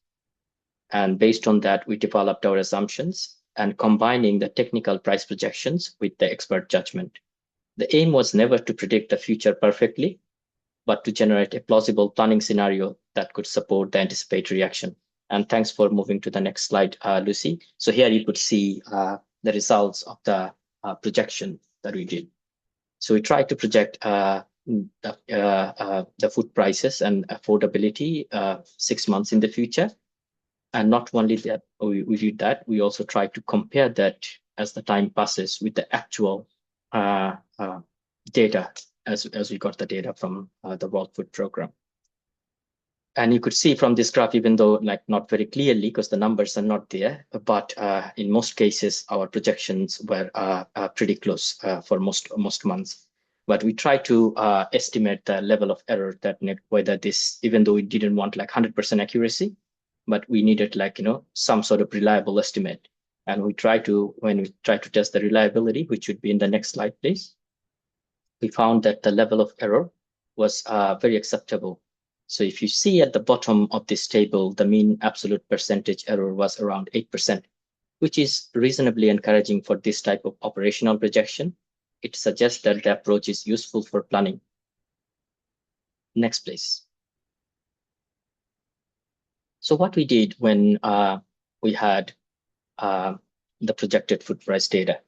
And based on that, we developed our assumptions and combining the technical price projections with the expert judgment. The aim was never to predict the future perfectly, but to generate a plausible planning scenario that could support the anticipatory action. And thanks for moving to the next slide, Lucy. So here you could see the results of the projection that we did. So we tried to project the food prices and affordability 6 months in the future. And not only that, we did that, we also tried to compare that as the time passes with the actual data as we got the data from the World Food Programme. And you could see from this graph, even though like not very clearly because the numbers are not there, but in most cases, our projections were pretty close for most months. But we tried to estimate the level of error that whether this, even though we didn't want like 100% accuracy, but we needed like, some sort of reliable estimate. And when we try to test the reliability, which would be in the next slide, please, we found that the level of error was very acceptable. So if you see at the bottom of this table, the mean absolute percentage error was around 8%, which is reasonably encouraging for this type of operational projection. It suggests that the approach is useful for planning. Next, please. So what we did when we had the projected food price data,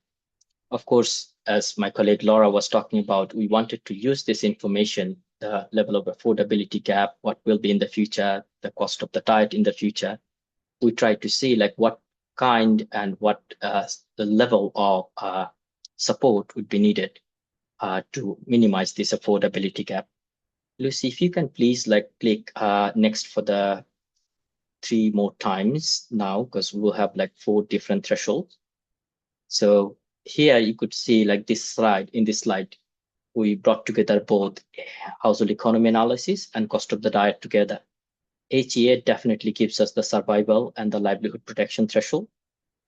of course, as my colleague Laura was talking about, we wanted to use this information, the level of affordability gap, what will be in the future, the cost of the diet in the future. We tried to see like what kind and what the level of support would be needed to minimize this affordability gap. Lucy, if you can please like click next for the 3 more times now, because we will have like 4 different thresholds. So here you could see like this slide, in this slide, we brought together both household economy analysis and cost of the diet together. HEA definitely gives us the survival and the livelihood protection threshold,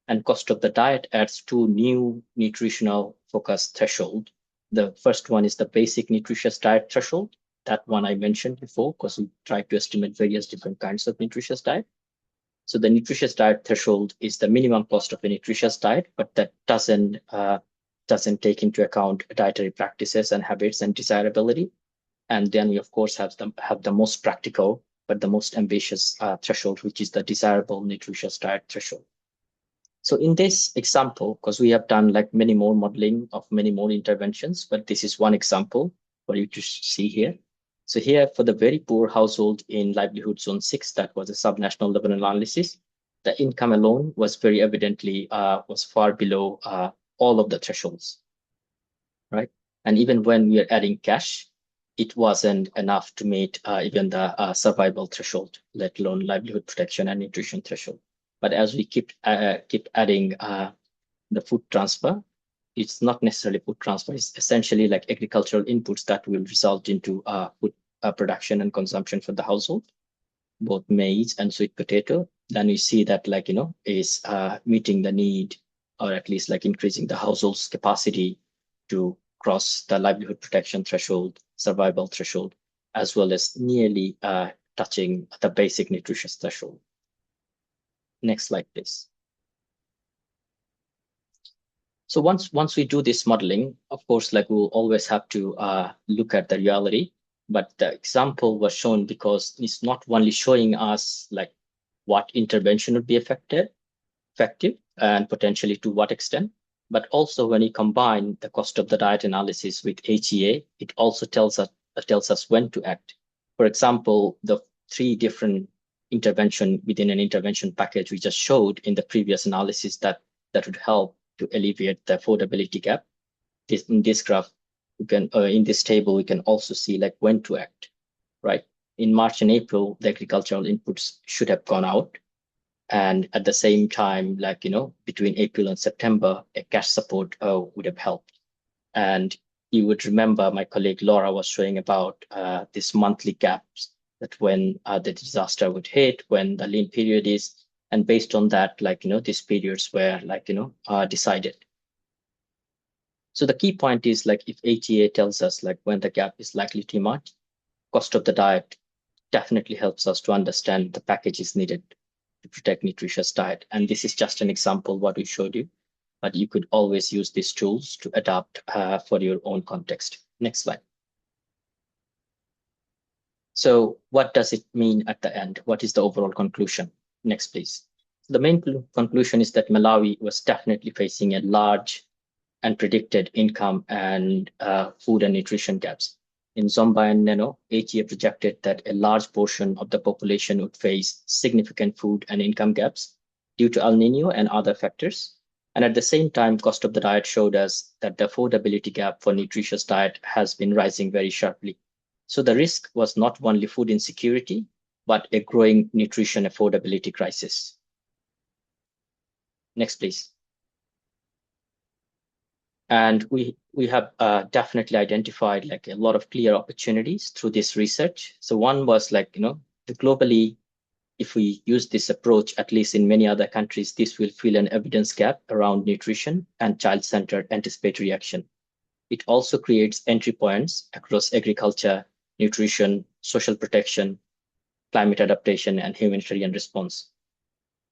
and cost of the diet adds 2 new nutritional focus threshold. The first one is the basic nutritious diet threshold. That one I mentioned before, because we tried to estimate various different kinds of nutritious diet. So the nutritious diet threshold is the minimum cost of a nutritious diet, but that doesn't take into account dietary practices and habits and desirability. And then we of course have the most practical but the most ambitious threshold, which is the desirable nutritious diet threshold. So in this example, because we have done like many more modeling of many more interventions, but this is one example for you to see here. So here for the very poor household in livelihood zone 6, that was a subnational level analysis, the income alone was very evidently was far below all of the thresholds, right? And even when we are adding cash, it wasn't enough to meet even the survival threshold, let alone livelihood protection and nutrition threshold. But as we keep adding the food transfer, it's not necessarily food transfer, it's essentially like agricultural inputs that will result into food production and consumption for the household, both maize and sweet potato. Then we see that like, is meeting the need, or at least like increasing the household's capacity to cross the livelihood protection threshold, survival threshold, as well as nearly touching the basic nutritious threshold. Next slide, please. So once we do this modeling, of course, like we'll always have to look at the reality, but the example was shown because it's not only showing us like what intervention would be effective and potentially to what extent, but also when you combine the cost of the diet analysis with HEA, it also tells us when to act. For example, the 3 different intervention within an intervention package we just showed in the previous analysis that would help to alleviate the affordability gap. In this graph, we can in this table we can also see like when to act, right? In March and April, the agricultural inputs should have gone out, and at the same time, like between April and September, a cash support would have helped. And you would remember my colleague Laura was showing about this monthly gaps, that when the disaster would hit, when the lean period is, And based on that, these periods were decided. So the key point is if HEA tells us when the gap is likely to emerge, cost of the diet definitely helps us to understand the packages needed to protect nutritious diet. And this is just an example what we showed you, but you could always use these tools to adapt for your own context. Next slide. So what does it mean at the end? What is the overall conclusion? Next, please. The main conclusion is that Malawi was definitely facing a large and predicted income and food and nutrition gaps. In Zomba and Neno, HEA projected that a large portion of the population would face significant food and income gaps due to El Nino and other factors. And at the same time, cost of the diet showed us that the affordability gap for nutritious diet has been rising very sharply. So the risk was not only food insecurity, but a growing nutrition affordability crisis. Next, please. And we have definitely identified a lot of clear opportunities through this research. So one was globally, if we use this approach, at least in many other countries, this will fill an evidence gap around nutrition and child-centered anticipatory action. It also creates entry points across agriculture, nutrition, social protection, climate adaptation, and humanitarian response.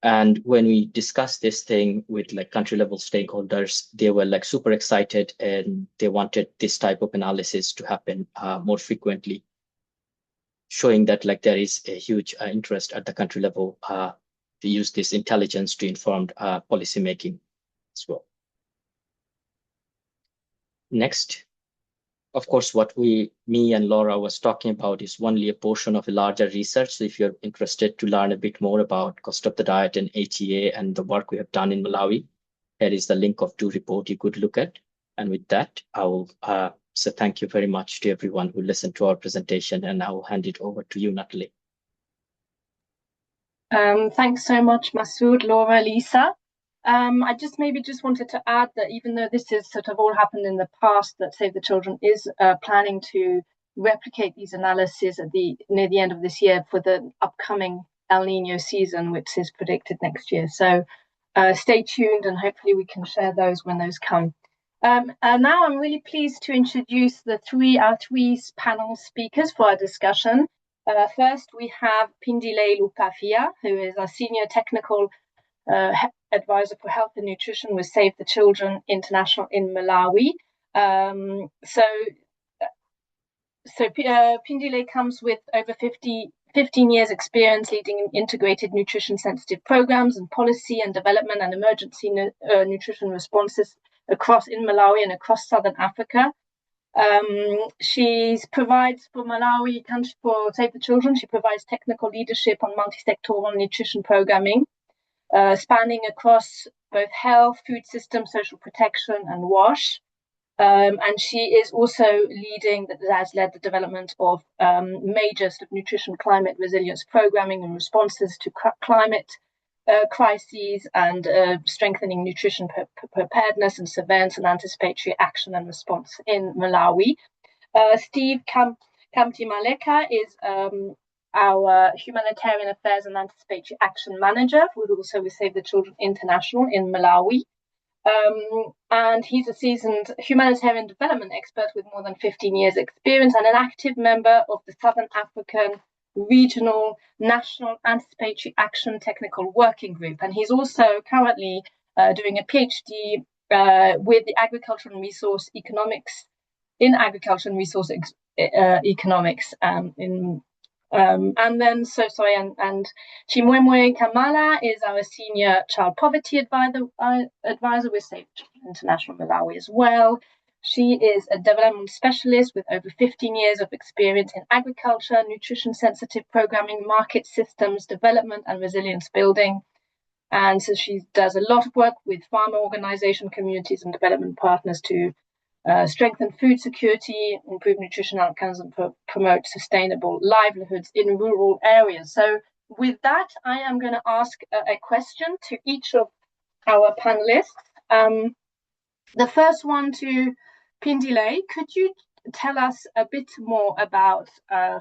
And when we discussed this thing with country level stakeholders, they were super excited and they wanted this type of analysis to happen more frequently, showing that there is a huge interest at the country level to use this intelligence to inform policy making as well. Next. Of course, what me and Laura was talking about is only a portion of a larger research. So if you're interested to learn a bit more about cost of the diet and HEA and the work we have done in Malawi, here is the link of 2 reports you could look at. And with that, I will say thank you very much to everyone who listened to our presentation, and I will hand it over to you, Natalie. Thanks so much, Masood, Laura, Lisa. I just wanted to add that even though this has sort of all happened in the past, that Save the Children is planning to replicate these analyses near the end of this year for the upcoming El Nino season, which is predicted next year. So stay tuned, and hopefully we can share those when those come. And now I'm really pleased to introduce our three panel speakers for our discussion. First, we have 𝗘HIV𝗴𝗶𝗀𝗶𝘀𝗵, who is our Senior Technical Advisor for Health and Nutrition with Save the Children International in Malawi. So 𝗘HIV𝗴𝗶𝗀𝗶𝗀𝗴 comes with over 15 years experience leading integrated nutrition-sensitive programs and policy and development and emergency nutrition responses in Malawi and across Southern Africa. She provides for Malawi, for Save the Children, she provides technical leadership on multi-sectoral nutrition programming, spanning across both health, food system, social protection, and WASH. And she is also has led the development of major sort of nutrition climate resilience programming and responses to climate crises and strengthening nutrition preparedness and surveillance and anticipatory action and response in Malawi. Steve 𝗘HIV𝗴𝗶𝗀𝗶𝗀𝗶 is our Humanitarian Affairs and Anticipatory Action Manager, who's also with Save the Children International in Malawi. And he's a seasoned humanitarian development expert with more than 15 years experience and an active member of the Southern African Regional National Anticipatory Action Technical Working Group. And he's also currently doing a PhD with the Agriculture and Resource Economics in Agriculture and Resource Economics and 𝗘HIV𝗴𝗶𝗀𝗶𝗀𝗶 is our Senior Child Poverty Advisor with Save International Malawi as well. She is a development specialist with over 15 years of experience in agriculture, nutrition-sensitive programming, market systems, development and resilience building. And so she does a lot of work with farmer organization communities and development partners to strengthen food security, improve nutrition outcomes, and promote sustainable livelihoods in rural areas. So with that, I am going to ask a question to each of our panelists. The first one to 𝗘HIV𝗴𝗶𝗀𝗶𝗀𝗶, could you tell us a bit more about,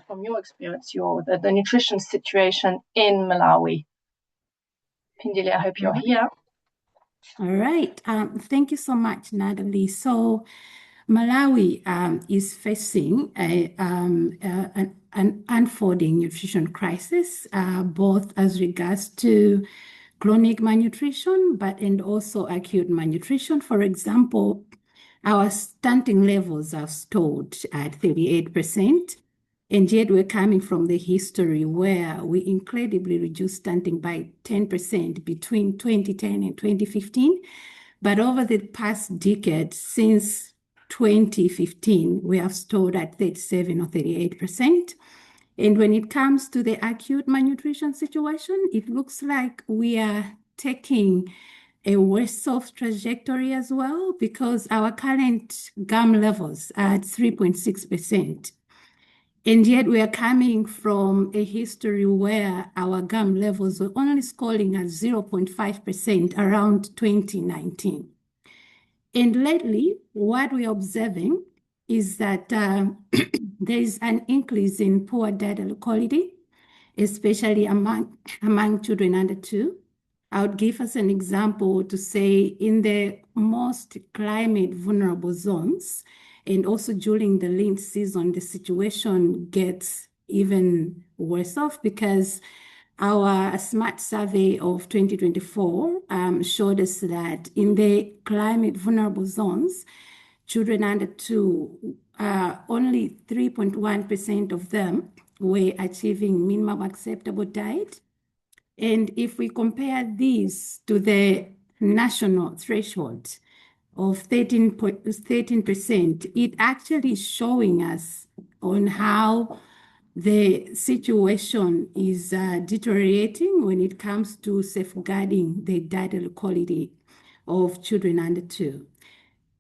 from your experience, the nutrition situation in Malawi? Pindile, I hope you're here. All right. Thank you so much, Natalie. So Malawi is facing an unfolding nutrition crisis, both as regards to chronic malnutrition, and also acute malnutrition. For example, our stunting levels are stalled at 38%. And yet we're coming from the history where we incredibly reduced stunting by 10% between 2010 and 2015. But over the past decade, since 2015, we have stalled at 37 or 38%. And when it comes to the acute malnutrition situation, it looks like we are taking a worse off trajectory as well, because our current GAM levels are at 3.6%. And yet we are coming from a history where our GAM levels were only scoring at 0.5% around 2019. And lately, what we are observing is that there is an increase in poor dietary quality, especially among children under 2. I would give us an example to say in the most climate vulnerable zones, and also during the lean season, the situation gets even worse off, because our SMART survey of 2024 showed us that in the climate vulnerable zones, children under 2, only 3.1% of them were achieving minimum acceptable diet. And if we compare these to the national threshold of 13%, it actually is showing us on how the situation is deteriorating when it comes to safeguarding the dietary quality of children under 2.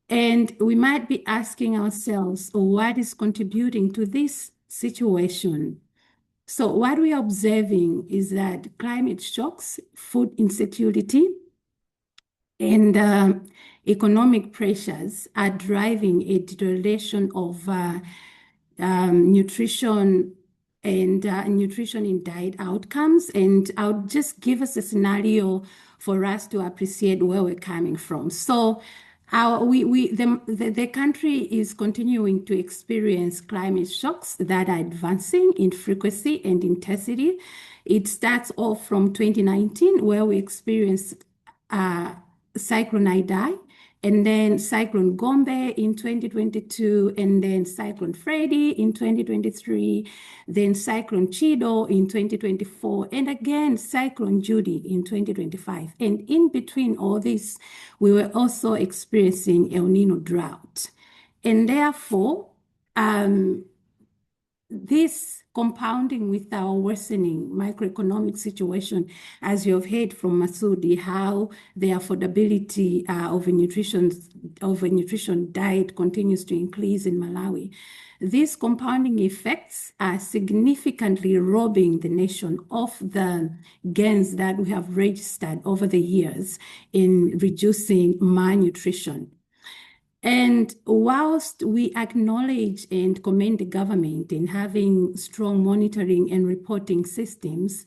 And we might be asking ourselves, what is contributing to this situation? So what we are observing is that climate shocks, food insecurity, and economic pressures are driving a deterioration of nutrition and nutrition in diet outcomes. And I'll just give us a scenario for us to appreciate where we're coming from. So the country is continuing to experience climate shocks that are advancing in frequency and intensity. It starts off from 2019, where we experienced Cyclone Idai, and then Cyclone Gombe in 2022, and then Cyclone Freddy in 2023, then Cyclone Chido in 2024, and again Cyclone Judy in 2025. And in between all this, we were also experiencing El Nino drought. And therefore, this compounding with our worsening macroeconomic situation, as you have heard from Masudi, how the affordability of a nutrition diet continues to increase in Malawi. These compounding effects are significantly robbing the nation of the gains that we have registered over the years in reducing malnutrition. And whilst we acknowledge and commend the government in having strong monitoring and reporting systems,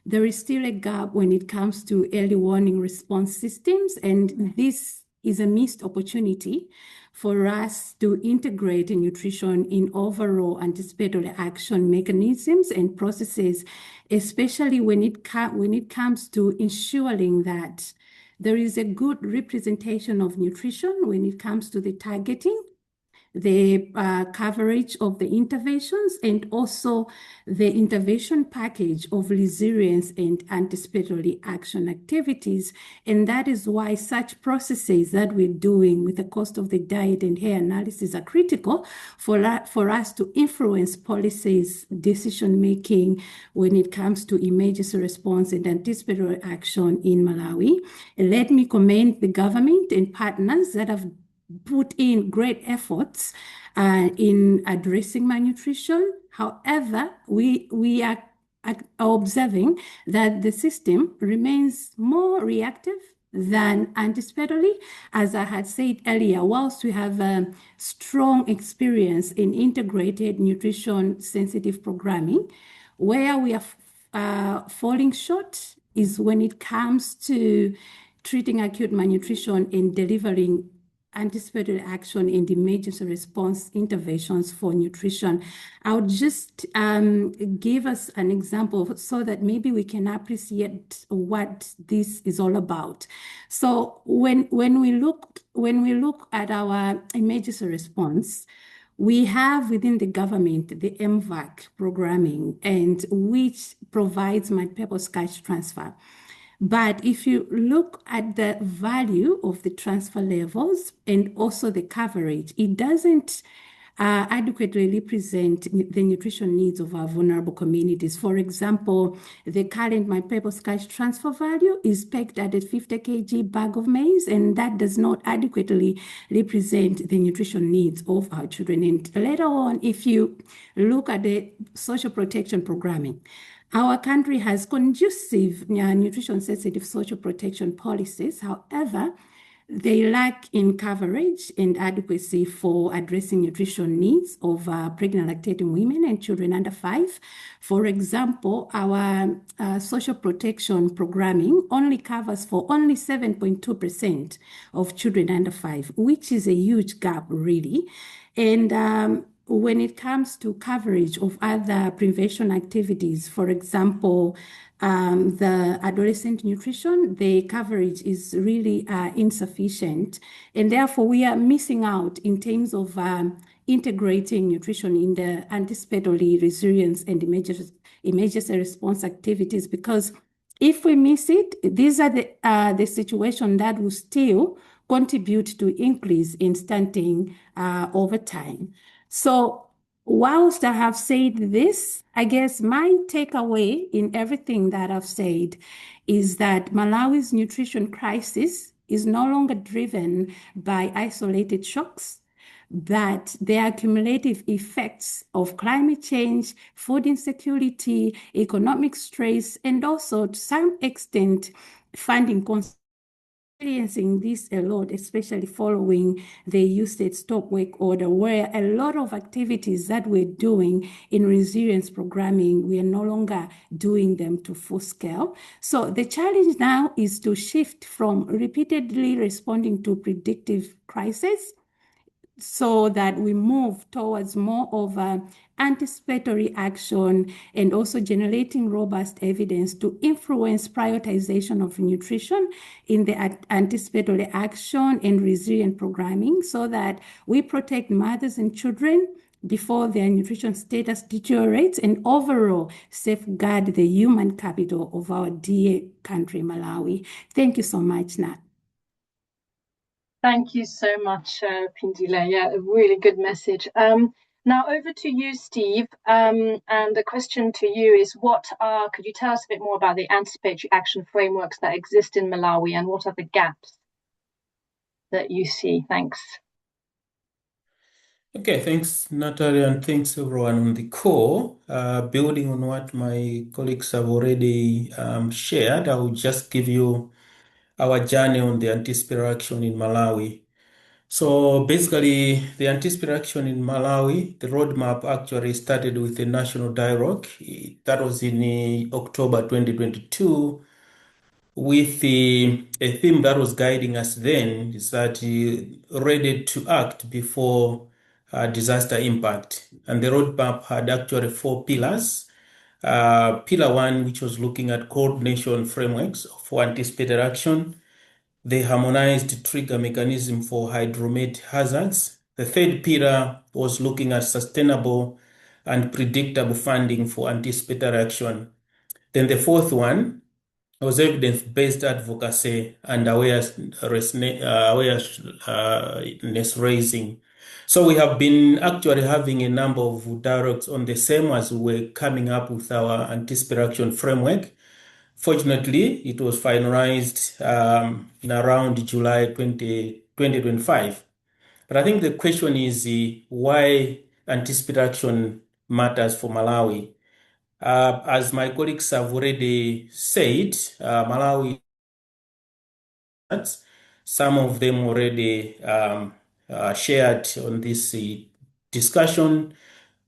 there is still a gap when it comes to early warning response systems. And this is a missed opportunity for us to integrate nutrition in overall anticipatory action mechanisms and processes, especially when it comes to ensuring that there is a good representation of nutrition when it comes to the targeting, the coverage of the interventions, and also the intervention package of resilience and anticipatory action activities. And that is why such processes that we're doing with the cost of the diet and HEA analysis are critical for us to influence policies, decision-making when it comes to emergency response and anticipatory action in Malawi. And let me commend the government and partners that have put in great efforts in addressing malnutrition. However, we are observing that the system remains more reactive than anticipatory. As I had said earlier, whilst we have a strong experience in integrated nutrition sensitive programming, where we are falling short is when it comes to treating acute malnutrition and delivering anticipatory action and emergency response interventions for nutrition. I'll just give us an example so that maybe we can appreciate what this is all about. So when we look at our emergency response, we have within the government the MVAC programming, and which provides multi-purpose cash transfer. But if you look at the value of the transfer levels and also the coverage, it doesn't adequately represent the nutrition needs of our vulnerable communities. For example, the current multi-purpose cash transfer value is pegged at a 50 kg bag of maize, and that does not adequately represent the nutrition needs of our children. And later on, if you look at the social protection programming, our country has conducive nutrition-sensitive social protection policies. However, they lack in coverage and adequacy for addressing nutrition needs of pregnant lactating women and children under 5. For example, our social protection programming only covers for only 7.2% of children under 5, which is a huge gap, really. And when it comes to coverage of other prevention activities, for example, the adolescent nutrition, the coverage is really insufficient. And therefore, we are missing out in terms of integrating nutrition in the anticipatory resilience and emergency response activities, because if we miss it, these are the situation that will still contribute to increase in stunting over time. So whilst I have said this, I guess my takeaway in everything that I've said is that Malawi's nutrition crisis is no longer driven by isolated shocks, that the accumulative effects of climate change, food insecurity, economic stress, and also to some extent funding constraints. Experiencing this a lot, especially following the usage stop work order, where a lot of activities that we're doing in resilience programming, we are no longer doing them to full scale. So the challenge now is to shift from repeatedly responding to predictive crisis so that we move towards more of anticipatory action and also generating robust evidence to influence prioritization of nutrition in the anticipatory action and resilient programming, so that we protect mothers and children before their nutrition status deteriorates and overall safeguard the human capital of our dear country, Malawi. Thank you so much, Nat. Thank you so much, 𝗵𝗍𝗪. Yeah, a really good message. Now over to you, Steve. And the question to you is, could you tell us a bit more about the anticipatory action frameworks that exist in Malawi, and what are the gaps that you see? Thanks. Okay, thanks, Natalia, and thanks everyone on the call. Building on what my colleagues have already shared, I will just give you our journey on the anticipatory action in Malawi. So basically, the anticipatory action in Malawi, the roadmap actually started with the national dialogue. That was in October 2022, with a theme that was guiding us then, is that ready to act before disaster impact. And the roadmap had actually 4 pillars. Pillar 1, which was looking at coordination frameworks for anticipatory action, the harmonized trigger mechanism for hydromet hazards. The third pillar was looking at sustainable and predictable funding for anticipatory action. Then the fourth one was evidence-based advocacy and awareness raising. So we have been actually having a number of dialogues on the same as we're coming up with our anticipatory action framework. Fortunately, it was finalized in around July 2025. But I think the question is why anticipatory action matters for Malawi. As my colleagues have already said, Malawi, some of them already shared on this discussion.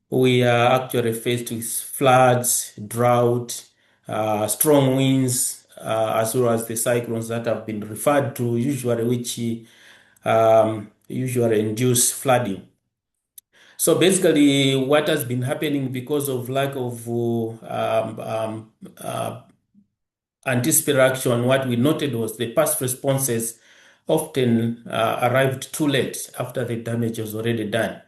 We are actually faced with floods, drought, strong winds, as well as the cyclones that have been referred to, usually which usually induce flooding. So basically, what has been happening because of lack of anticipatory action, what we noted was the past responses often arrived too late after the damage was already done.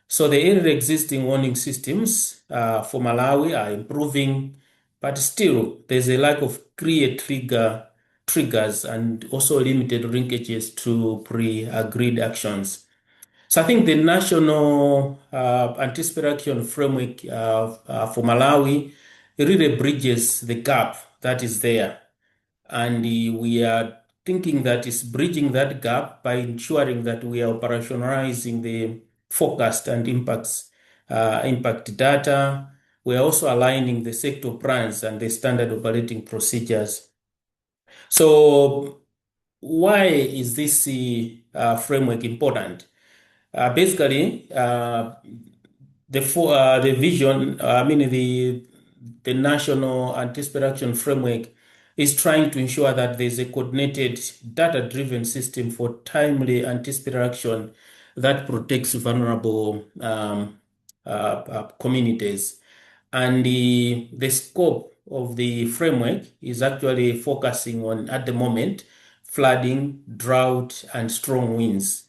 So the already existing warning systems for Malawi are improving, but still there's a lack of clear triggers and also limited linkages to pre-agreed actions. So I think the national anticipatory action framework for Malawi really bridges the gap that is there. And we are thinking that is bridging that gap by ensuring that we are operationalizing the forecast and impact data. We are also aligning the sector plans and the standard operating procedures. So why is this framework important? Basically, the vision, the national anticipatory action framework is trying to ensure that there's a coordinated, data-driven system for timely anticipatory action that protects vulnerable communities. And the scope of the framework is actually focusing on, at the moment, flooding, drought, and strong winds.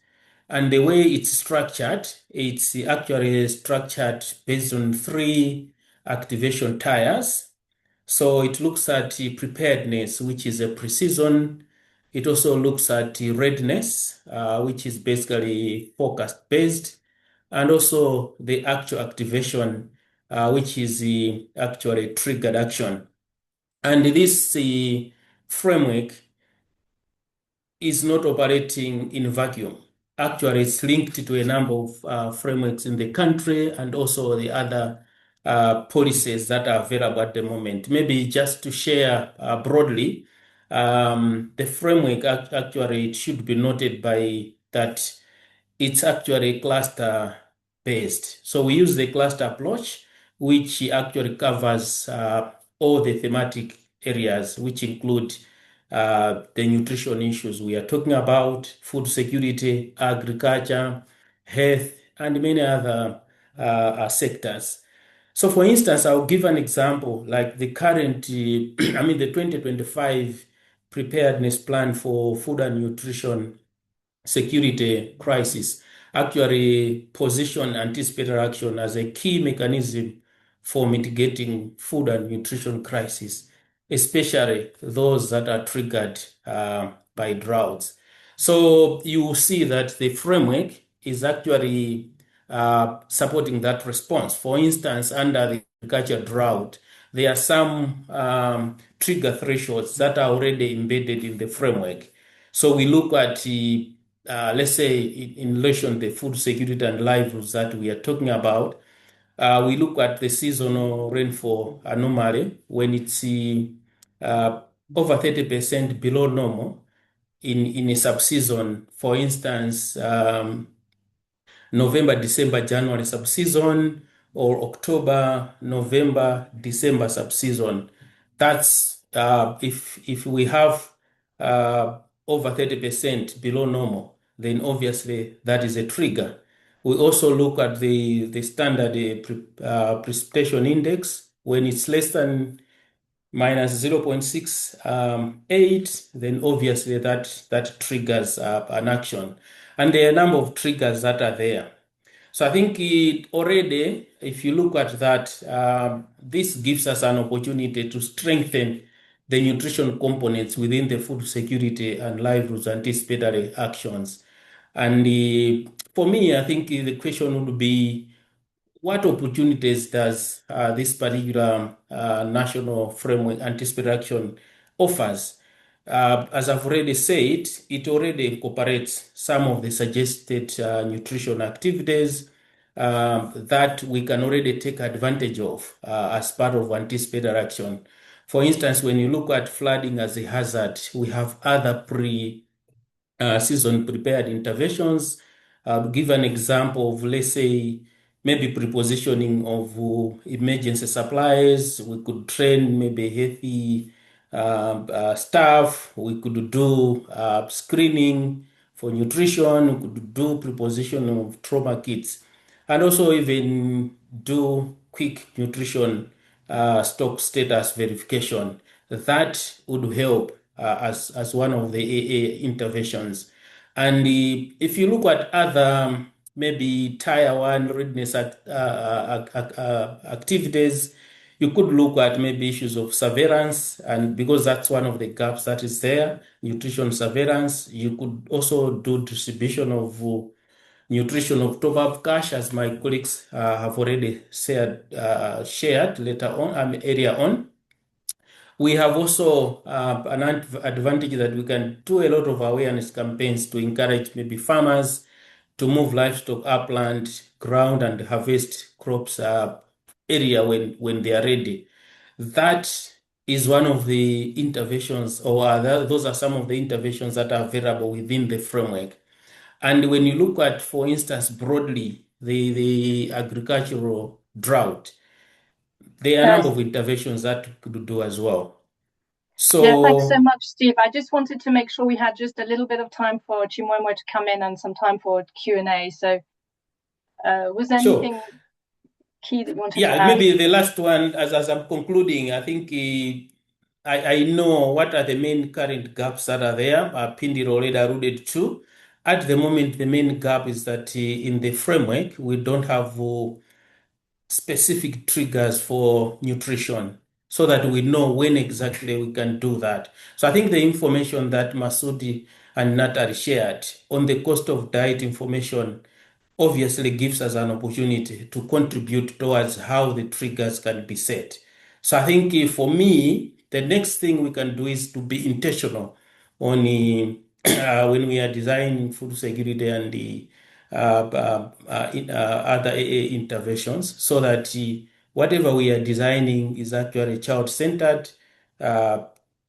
And the way it's actually structured based on 3 activation tiers. So it looks at preparedness, which is a pre-season. It also looks at readiness, which is basically forecast-based, and also the actual activation, which is actually triggered action. And this framework is not operating in a vacuum. Actually, it's linked to a number of frameworks in the country and also the other policies that are available at the moment. Maybe just to share broadly, the framework actually, it should be noted by that it's actually cluster based. So we use the cluster approach, which actually covers all the thematic areas, which include the nutrition issues we are talking about, food security, agriculture, health, and many other sectors. So for instance, I'll give an example, like the current, the 2025 preparedness plan for food and nutrition security crisis actually position anticipatory action as a key mechanism for mitigating food and nutrition crisis, especially those that are triggered by droughts. So you will see that the framework is actually supporting that response. For instance, under the agriculture drought, there are some trigger thresholds that are already embedded in the framework. So we look at let's say in relation to the food security and livelihoods that we are talking about, we look at the seasonal rainfall anomaly when it's over 30% below normal in a subseason. For instance, November, December, January subseason, or October, November, December subseason. That's if we have over 30% below normal, then obviously that is a trigger. We also look at the standard precipitation index. When it's less than minus 0.68, then obviously that triggers an action. And there are a number of triggers that are there. So I think already, if you look at that, this gives us an opportunity to strengthen the nutrition components within the food security and livelihoods anticipatory actions. And for me, I think the question would be, what opportunities does this particular national framework anticipatory action offers? As I've already said, it already incorporates some of the suggested nutrition activities that we can already take advantage of as part of anticipatory action. For instance, when you look at flooding as a hazard, we have other season prepared interventions. I'll give an example of, let's say, maybe prepositioning of emergency supplies. We could train maybe healthy staff. We could do screening for nutrition. We could do preposition of trauma kits, and also even do quick nutrition stock status verification. That would help as one of the AA interventions. And if you look at other maybe tier 1 readiness activities, you could look at maybe issues of surveillance, and because that's one of the gaps that is there, nutrition surveillance. You could also do distribution of nutrition of top-up cash, as my colleagues have already shared later on, earlier on. We have also an advantage that we can do a lot of awareness campaigns to encourage maybe farmers to move livestock upland, ground and harvest crops area when they are ready. That is one of the interventions, or those are some of the interventions that are available within the framework. And when you look at, for instance, broadly, the agricultural drought, there are a number of interventions that we could do as well. So yeah, thanks so much, Steve. I just wanted to make sure we had just a little bit of time for 𝗘𝗴𝗹𝗶𝘀𝗵 to come in and some time for Q&A. So was there anything key that you wanted to add? Maybe the last one, as I'm concluding, I think I know what are the main current gaps that are there. Pindi already alluded to. At the moment, the main gap is that in the framework, we don't have specific triggers for nutrition, so that we know when exactly we can do that. So I think the information that Masudi and Natari shared on the cost of diet information obviously gives us an opportunity to contribute towards how the triggers can be set. So I think for me, the next thing we can do is to be intentional on when we are designing food security and the other AA interventions, so that whatever we are designing is actually child-centered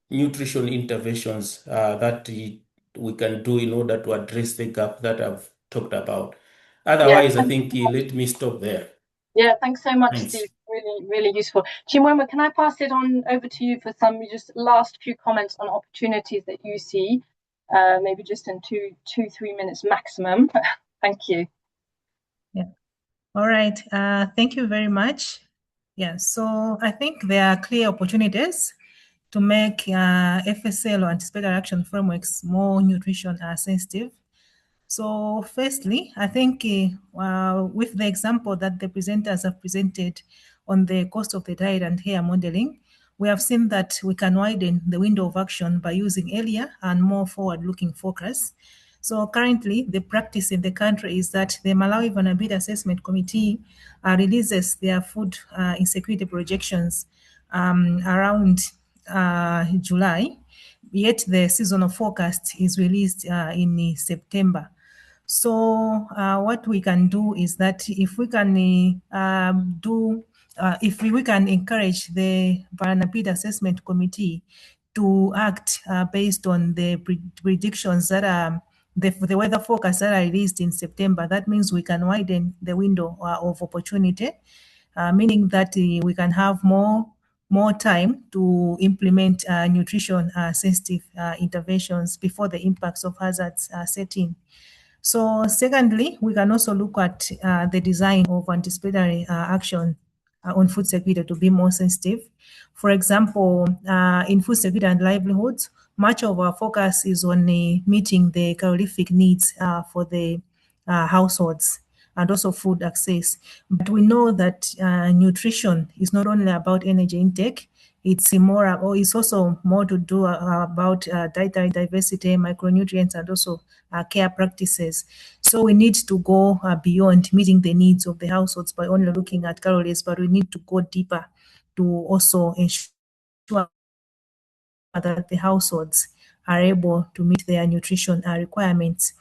nutrition interventions that we can do in order to address the gap that I've talked about. Otherwise, I think let me stop there. Yeah, thanks so much, Thanks. Steve. Really, really useful. 𝗘𝗴𝗹𝗶𝘀𝗵, can I pass it on over to you for some just last few comments on opportunities that you see, maybe just in 2-3 minutes maximum. Thank you. Yeah. All right. Thank you very much. Yeah. So I think there are clear opportunities to make FSL or anticipatory action frameworks more nutrition sensitive. So firstly, I think with the example that the presenters have presented on the cost of the diet and HEA modeling, we have seen that we can widen the window of action by using earlier and more forward-looking focus. So currently, the practice in the country is that the Malawi Vulnerability Assessment Committee releases their food insecurity projections around July, yet the seasonal forecast is released in September. So what we can do is that if we can if we can encourage the Vulnerability Assessment Committee to act based on the predictions that are the weather forecasts that are released in September, that means we can widen the window of opportunity, meaning that we can have more time to implement nutrition sensitive interventions before the impacts of hazards set in. So secondly, we can also look at the design of anticipatory action on food security to be more sensitive. For example, in food security and livelihoods, much of our focus is on meeting the calorific needs for the households and also food access. But we know that nutrition is not only about energy intake, it's also more to do about dietary diversity, micronutrients, and also care practices. So we need to go beyond meeting the needs of the households by only looking at calories, but we need to go deeper to also ensure that the households are able to meet their nutrition requirements.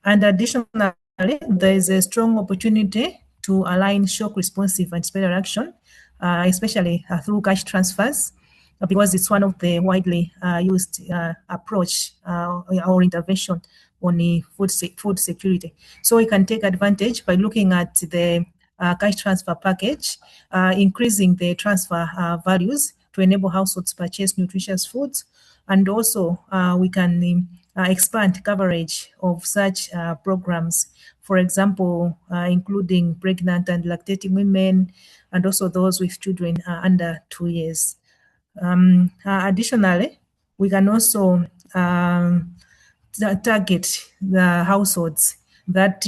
And additionally, there is a strong opportunity to align shock responsive anticipatory action, especially through cash transfers, because it's one of the widely used approach or intervention on the food security. So we can take advantage by looking at the cash transfer package, increasing the transfer values to enable households to purchase nutritious foods. And also, we can expand coverage of such programs, for example, including pregnant and lactating women, and also those with children under 2 years. Additionally, we can also target the households that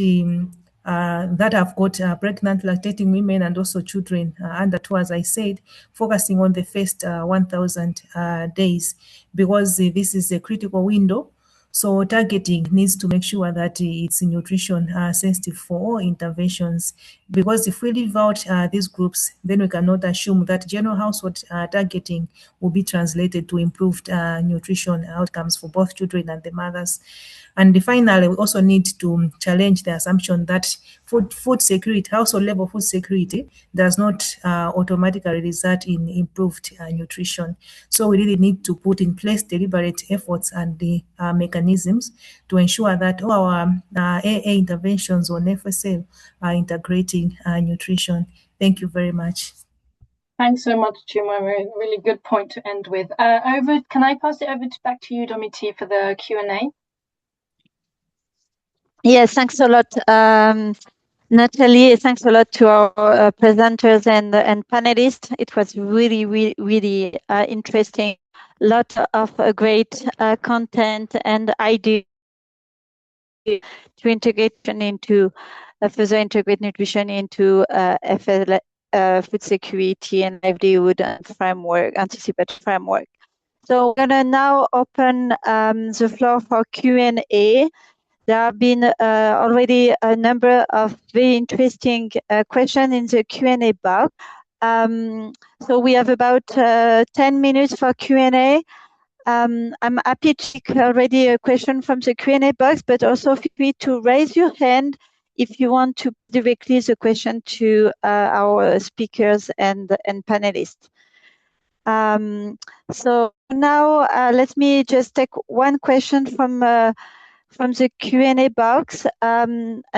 have got pregnant, lactating women and also children under 2, as I said, focusing on the first 1,000 days, because this is a critical window. So targeting needs to make sure that it's nutrition sensitive for all interventions, because if we leave out these groups, then we cannot assume that general household targeting will be translated to improved nutrition outcomes for both children and the mothers. And finally, we also need to challenge the assumption that food security, household level food security, does not automatically result in improved nutrition. So we really need to put in place deliberate efforts and the mechanisms to ensure that all our AA interventions on FSL are integrating nutrition. Thank you very much. Thanks so much, Chuma. Really good point to end with. Can I pass it over back to you, Domiti, for the Q&A? Yes, thanks a lot, Natalie. Thanks a lot to our presenters and panelists. It was really interesting. Lot of great content and ideas to integration into further integrate nutrition into FL, food security and livelihood and framework, anticipatory framework. So we're gonna now open the floor for Q&A. There have been already a number of very interesting questions in the Q&A box. So we have about 10 minutes for Q&A. I'm happy to take already a question from the Q&A box, but also feel free to raise your hand if you want to directly the question to our speakers and panelists. So now let me just take one question from the Q&A box. I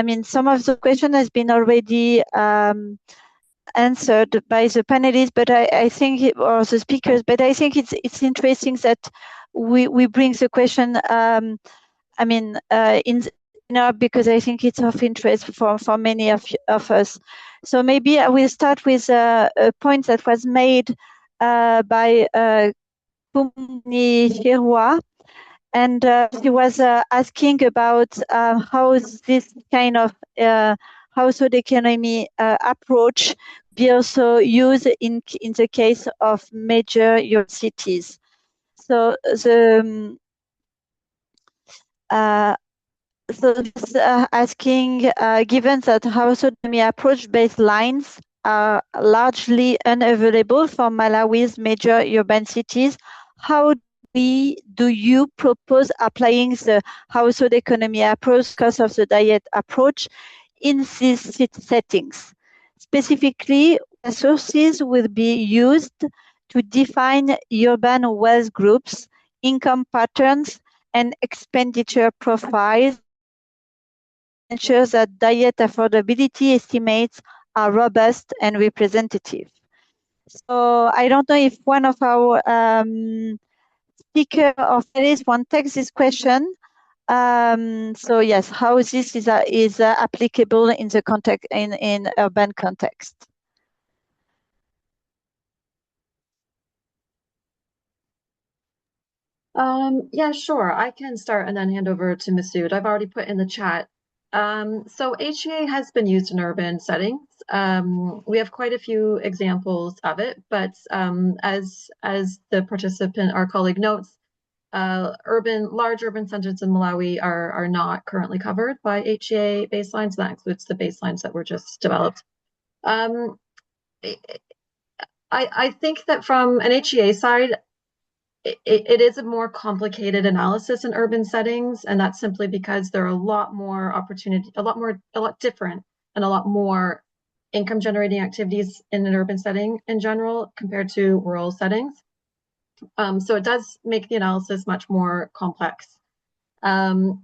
mean, some of the question has been already answered by the panelists, but I think, or the speakers, but I think it's interesting that we bring the question, I mean, because I think it's of interest for many of us. So maybe I will start with a point that was made by 𝗘្န့𝗴𝗹𝗶𝘀𝗵, and he was asking about how this kind of household economy approach be also used in the case of major urban cities. So the this asking, given that household economy approach baselines are largely unavailable for Malawi's major urban cities, how do you propose applying the household economy approach, cost of the diet approach in these settings? Specifically, sources will be used to define urban wealth groups, income patterns, and expenditure profiles, ensure that diet affordability estimates are robust and representative. So I don't know if one of our speaker of this one takes this question. So yes, how this is applicable in the context in urban context. Yeah, sure. I can start and then hand over to Masood. I've already put in the chat. So HEA has been used in urban settings. We have quite a few examples of it, but as the participant, our colleague notes, large urban centers in Malawi are not currently covered by HEA baselines. That includes the baselines that were just developed. I think that from an HEA side, it is a more complicated analysis in urban settings, and that's simply because there are a lot more opportunity, a lot different, and a lot more income generating activities in an urban setting in general compared to rural settings. So it does make the analysis much more complex. I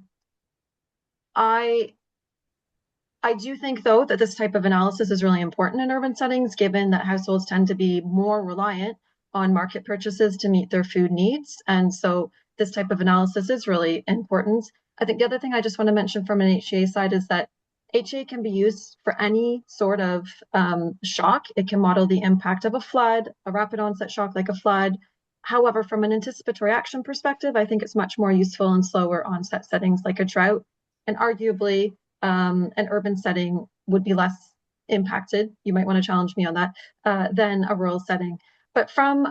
do think, though, that this type of analysis is really important in urban settings, given that households tend to be more reliant on market purchases to meet their food needs. And so this type of analysis is really important. I think the other thing I just want to mention from an HEA side is that HEA can be used for any sort of shock. It can model the impact of a flood, a rapid onset shock like a flood. However, from an anticipatory action perspective, I think it's much more useful in slower onset settings like a drought. And arguably, an urban setting would be less impacted, you might want to challenge me on that, than a rural setting. But from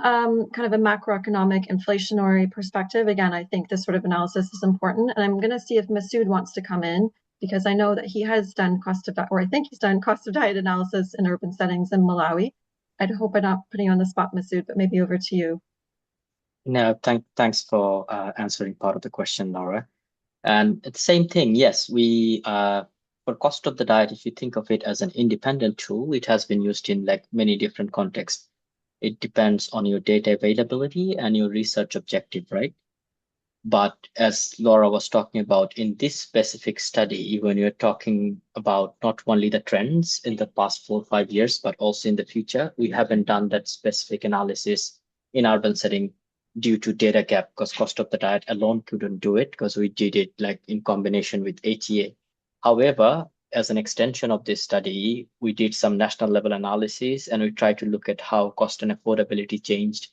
kind of a macroeconomic inflationary perspective, again, I think this sort of analysis is important. And I'm going to see if Masood wants to come in, because I know that he has done cost of diet analysis in urban settings in Malawi. I hope I'm not putting you on the spot, Masood, but maybe over to you. No, thanks for answering part of the question, Laura. And the same thing, yes, we for cost of the diet, if you think of it as an independent tool, it has been used in like many different contexts. It depends on your data availability and your research objective, right? But as Laura was talking about in this specific study, when you're talking about not only the trends in the past 4 or 5 years, but also in the future, we haven't done that specific analysis in urban setting due to data gap, because cost of the diet alone couldn't do it, because we did it like in combination with HEA. However, as an extension of this study, we did some national level analysis and we tried to look at how cost and affordability changed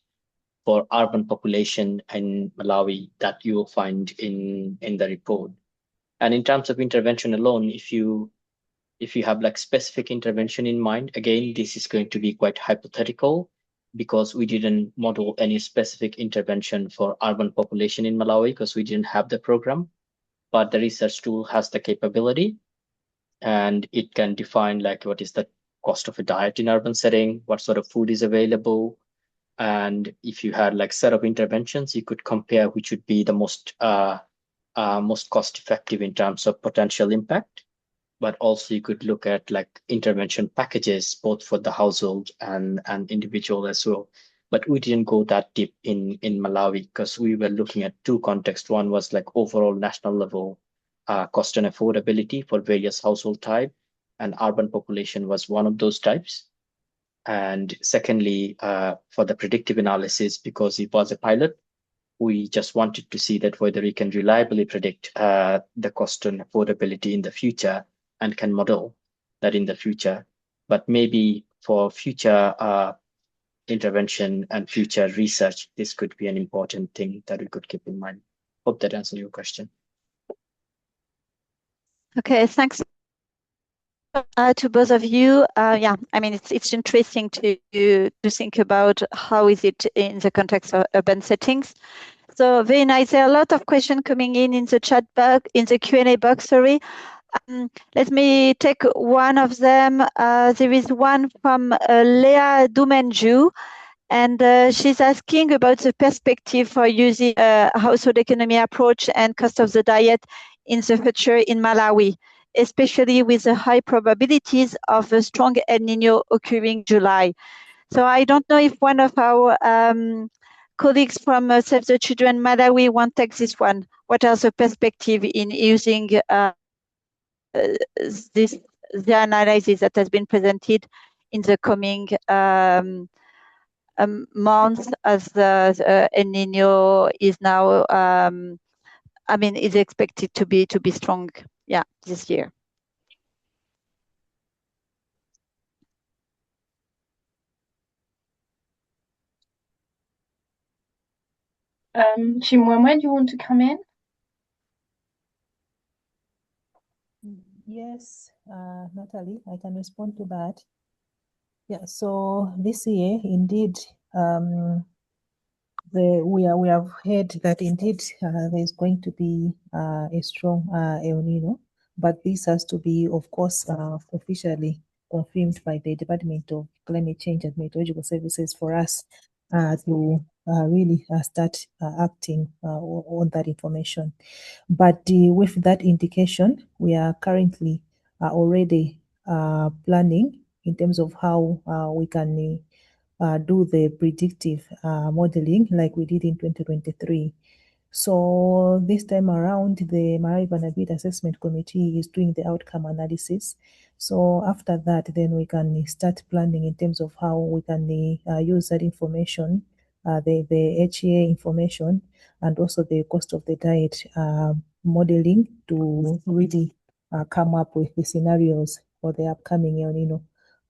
for urban population in Malawi that you will find in the report. And in terms of intervention alone, if you have like specific intervention in mind, again, this is going to be quite hypothetical because we didn't model any specific intervention for urban population in Malawi because we didn't have the program. But the research tool has the capability and it can define like what is the cost of a diet in urban setting, what sort of food is available. And if you had like set of interventions, you could compare which would be the most cost effective in terms of potential impact. But also you could look at like intervention packages, both for the household and individual as well. But we didn't go that deep in Malawi because we were looking at two contexts. One was like overall national level cost and affordability for various household type, and urban population was one of those types. And secondly, for the predictive analysis, because it was a pilot, we just wanted to see that whether we can reliably predict the cost and affordability in the future and can model that in the future. But maybe for future intervention and future research, this could be an important thing that we could keep in mind. Hope that answers your question. Okay, thanks to both of you. Yeah, I mean, it's interesting to think about how is it in the context of urban settings. So very nice. There are a lot of questions coming in the chat box, in the Q&A box, sorry. Let me take one of them. There is one from Leah Dumenju, and she's asking about the perspective for using a household economy approach and cost of the diet in the future in Malawi, especially with the high probabilities of a strong El Nino occurring July. So I don't know if one of our colleagues from Save the Children Malawi want to take this one. What are the perspectives in using the analysis that has been presented in the coming months as the El Nino is now, I mean, is expected to be strong, yeah, this year. 𝗘়HIV, do you want to come in? Yes, Natalie, I can respond to that. Yeah, so this year, indeed, we have heard that indeed there's going to be a strong El Nino, but this has to be, of course, officially confirmed by the Department of Climate Change and Meteorological Services for us to really start acting on that information. But with that indication, we are currently already planning in terms of how we can do the predictive modeling like we did in 2023. So this time around, the Malawi Vulnerability Assessment Committee is doing the outcome analysis. So after that, then we can start planning in terms of how we can use that information the HEA information and also the cost of the diet modeling to really come up with the scenarios for the upcoming El Nino.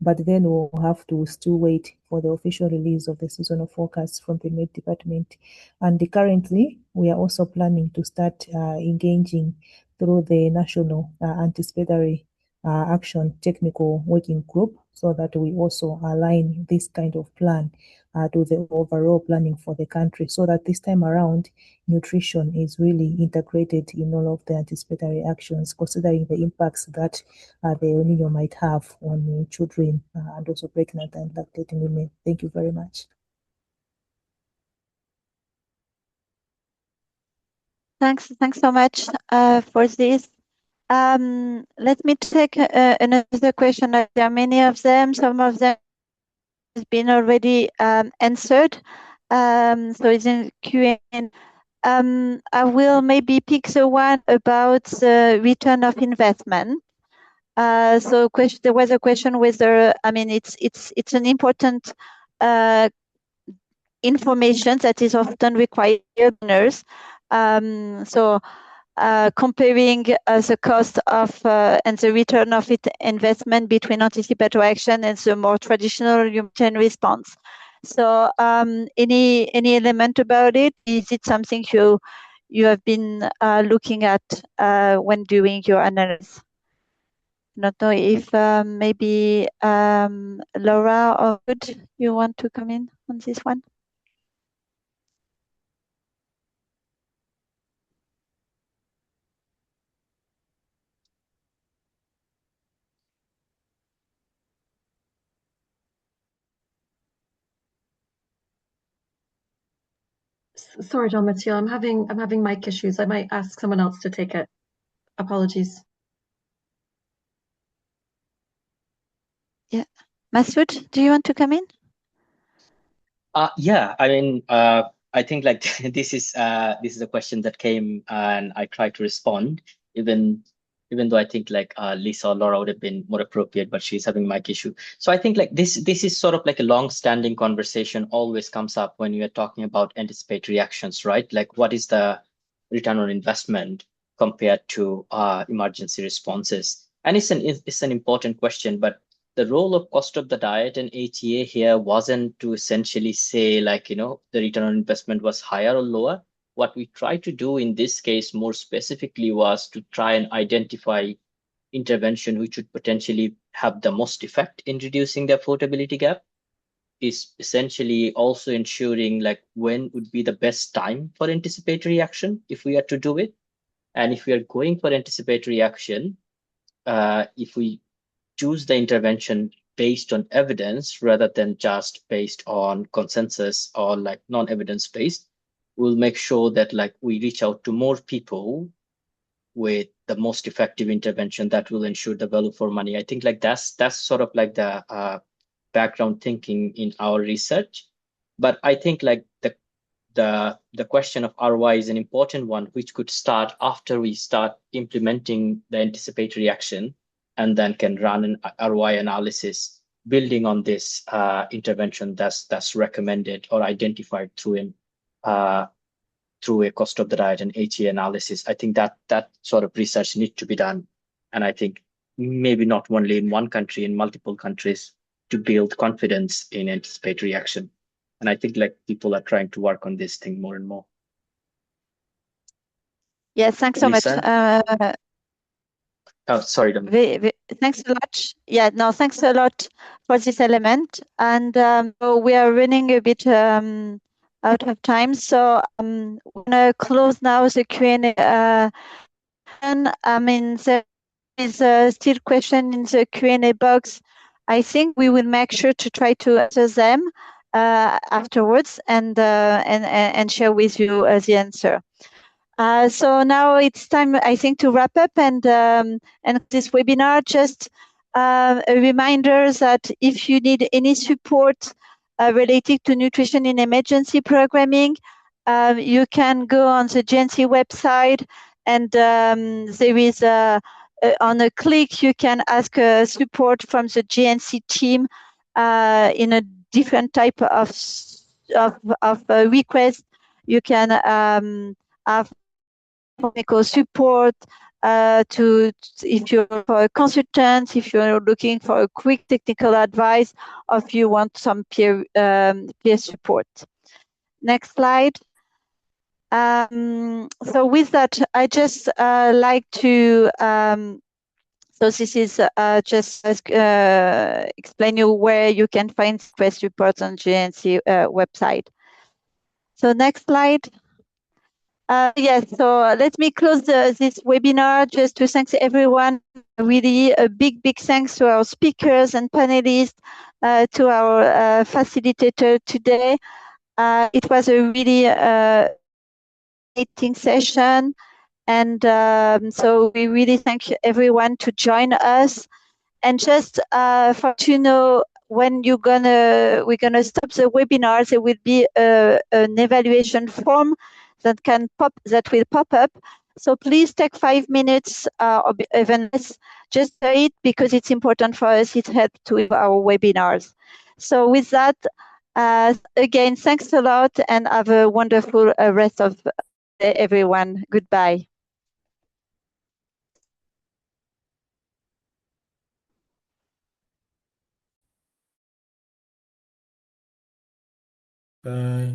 But then we'll have to still wait for the official release of the seasonal forecast from the Med Department. And currently, we are also planning to start engaging through the National Anticipatory Action Technical Working Group so that we also align this kind of plan to the overall planning for the country, so that this time around, nutrition is really integrated in all of the anticipatory actions, considering the impacts that the El Nino might have on children and also pregnant and lactating women. Thank you very much. Thanks so much for this. Let me take another question. There are many of them. Some of them has been already answered. So it's in Q&A. I will maybe pick the one about the return of investment. So there was a question whether, I mean, it's an important information that is often required by owners. So comparing the cost of and the return of investment between anticipatory action and the more traditional humanitarian response. So any element about it? Is it something you have been looking at when doing your analysis? Not know if maybe Laura or Wood, you want to come in on this one? Sorry, 𝗘𝗵𝗶𝗀𝗶𝗶, I'm having mic issues. I might ask someone else to take it. Apologies. Yeah, Masood, do you want to come in? Yeah, I mean, I think like this is a question that came and I tried to respond, even though I think like Lisa or Laura would have been more appropriate, but she's having mic issue. So I think like this is sort of like a long-standing conversation, always comes up when you are talking about anticipatory actions, right? Like what is the return on investment compared to emergency responses? And it's an important question, but the role of cost of the diet and HEA here wasn't to essentially say like, you know, the return on investment was higher or lower. What we tried to do in this case more specifically was to try and identify intervention which would potentially have the most effect in reducing the affordability gap, is essentially also ensuring like when would be the best time for anticipatory action if we are to do it. And if we are going for anticipatory action, if we choose the intervention based on evidence rather than just based on consensus or like non-evidence based, we'll make sure that like we reach out to more people with the most effective intervention that will ensure the value for money. I think like that's sort of like the background thinking in our research. But I think like the question of ROI is an important one, which could start after we start implementing the anticipatory action, and then can run an ROI analysis building on this intervention that's recommended or identified through a cost of the diet and HEA analysis. I think that sort of research needs to be done. And I think maybe not only in one country, in multiple countries, to build confidence in anticipatory action. And I think like people are trying to work on this thing more and more. Yes, thanks so much. Oh, sorry, Dominic. Thanks a lot. Yeah, no, thanks a lot for this element. And we are running a bit out of time, so I'm gonna close now the Q&A. And I mean, there is still question in the Q&A box. I think we will make sure to try to answer them afterwards and share with you the answer. So now it's time, I think, to wrap up and this webinar. Just a reminder that if you need any support related to nutrition in emergency programming, you can go on the GNC website, and there is on a click you can ask support from the GNC team in a different type of requests. You can have technical support if you're for a consultant, if you're looking for a quick technical advice, or if you want some peer support. Next slide. So with that, I just like to so this is just explain you where you can find request reports on GNC website. So next slide. Yes, so let me close this webinar just to thank everyone. Really a big thanks to our speakers and panelists, to our facilitator today. It was a really exciting session, and so we really thank everyone to join us. And just for to know when we're gonna stop the webinar, there will be an evaluation form that will pop up. So please take 5 minutes or even less, just do it, because it's important for us. It helps to our webinars. So with that, again, thanks a lot, and have a wonderful rest of the day, everyone. Goodbye. Bye.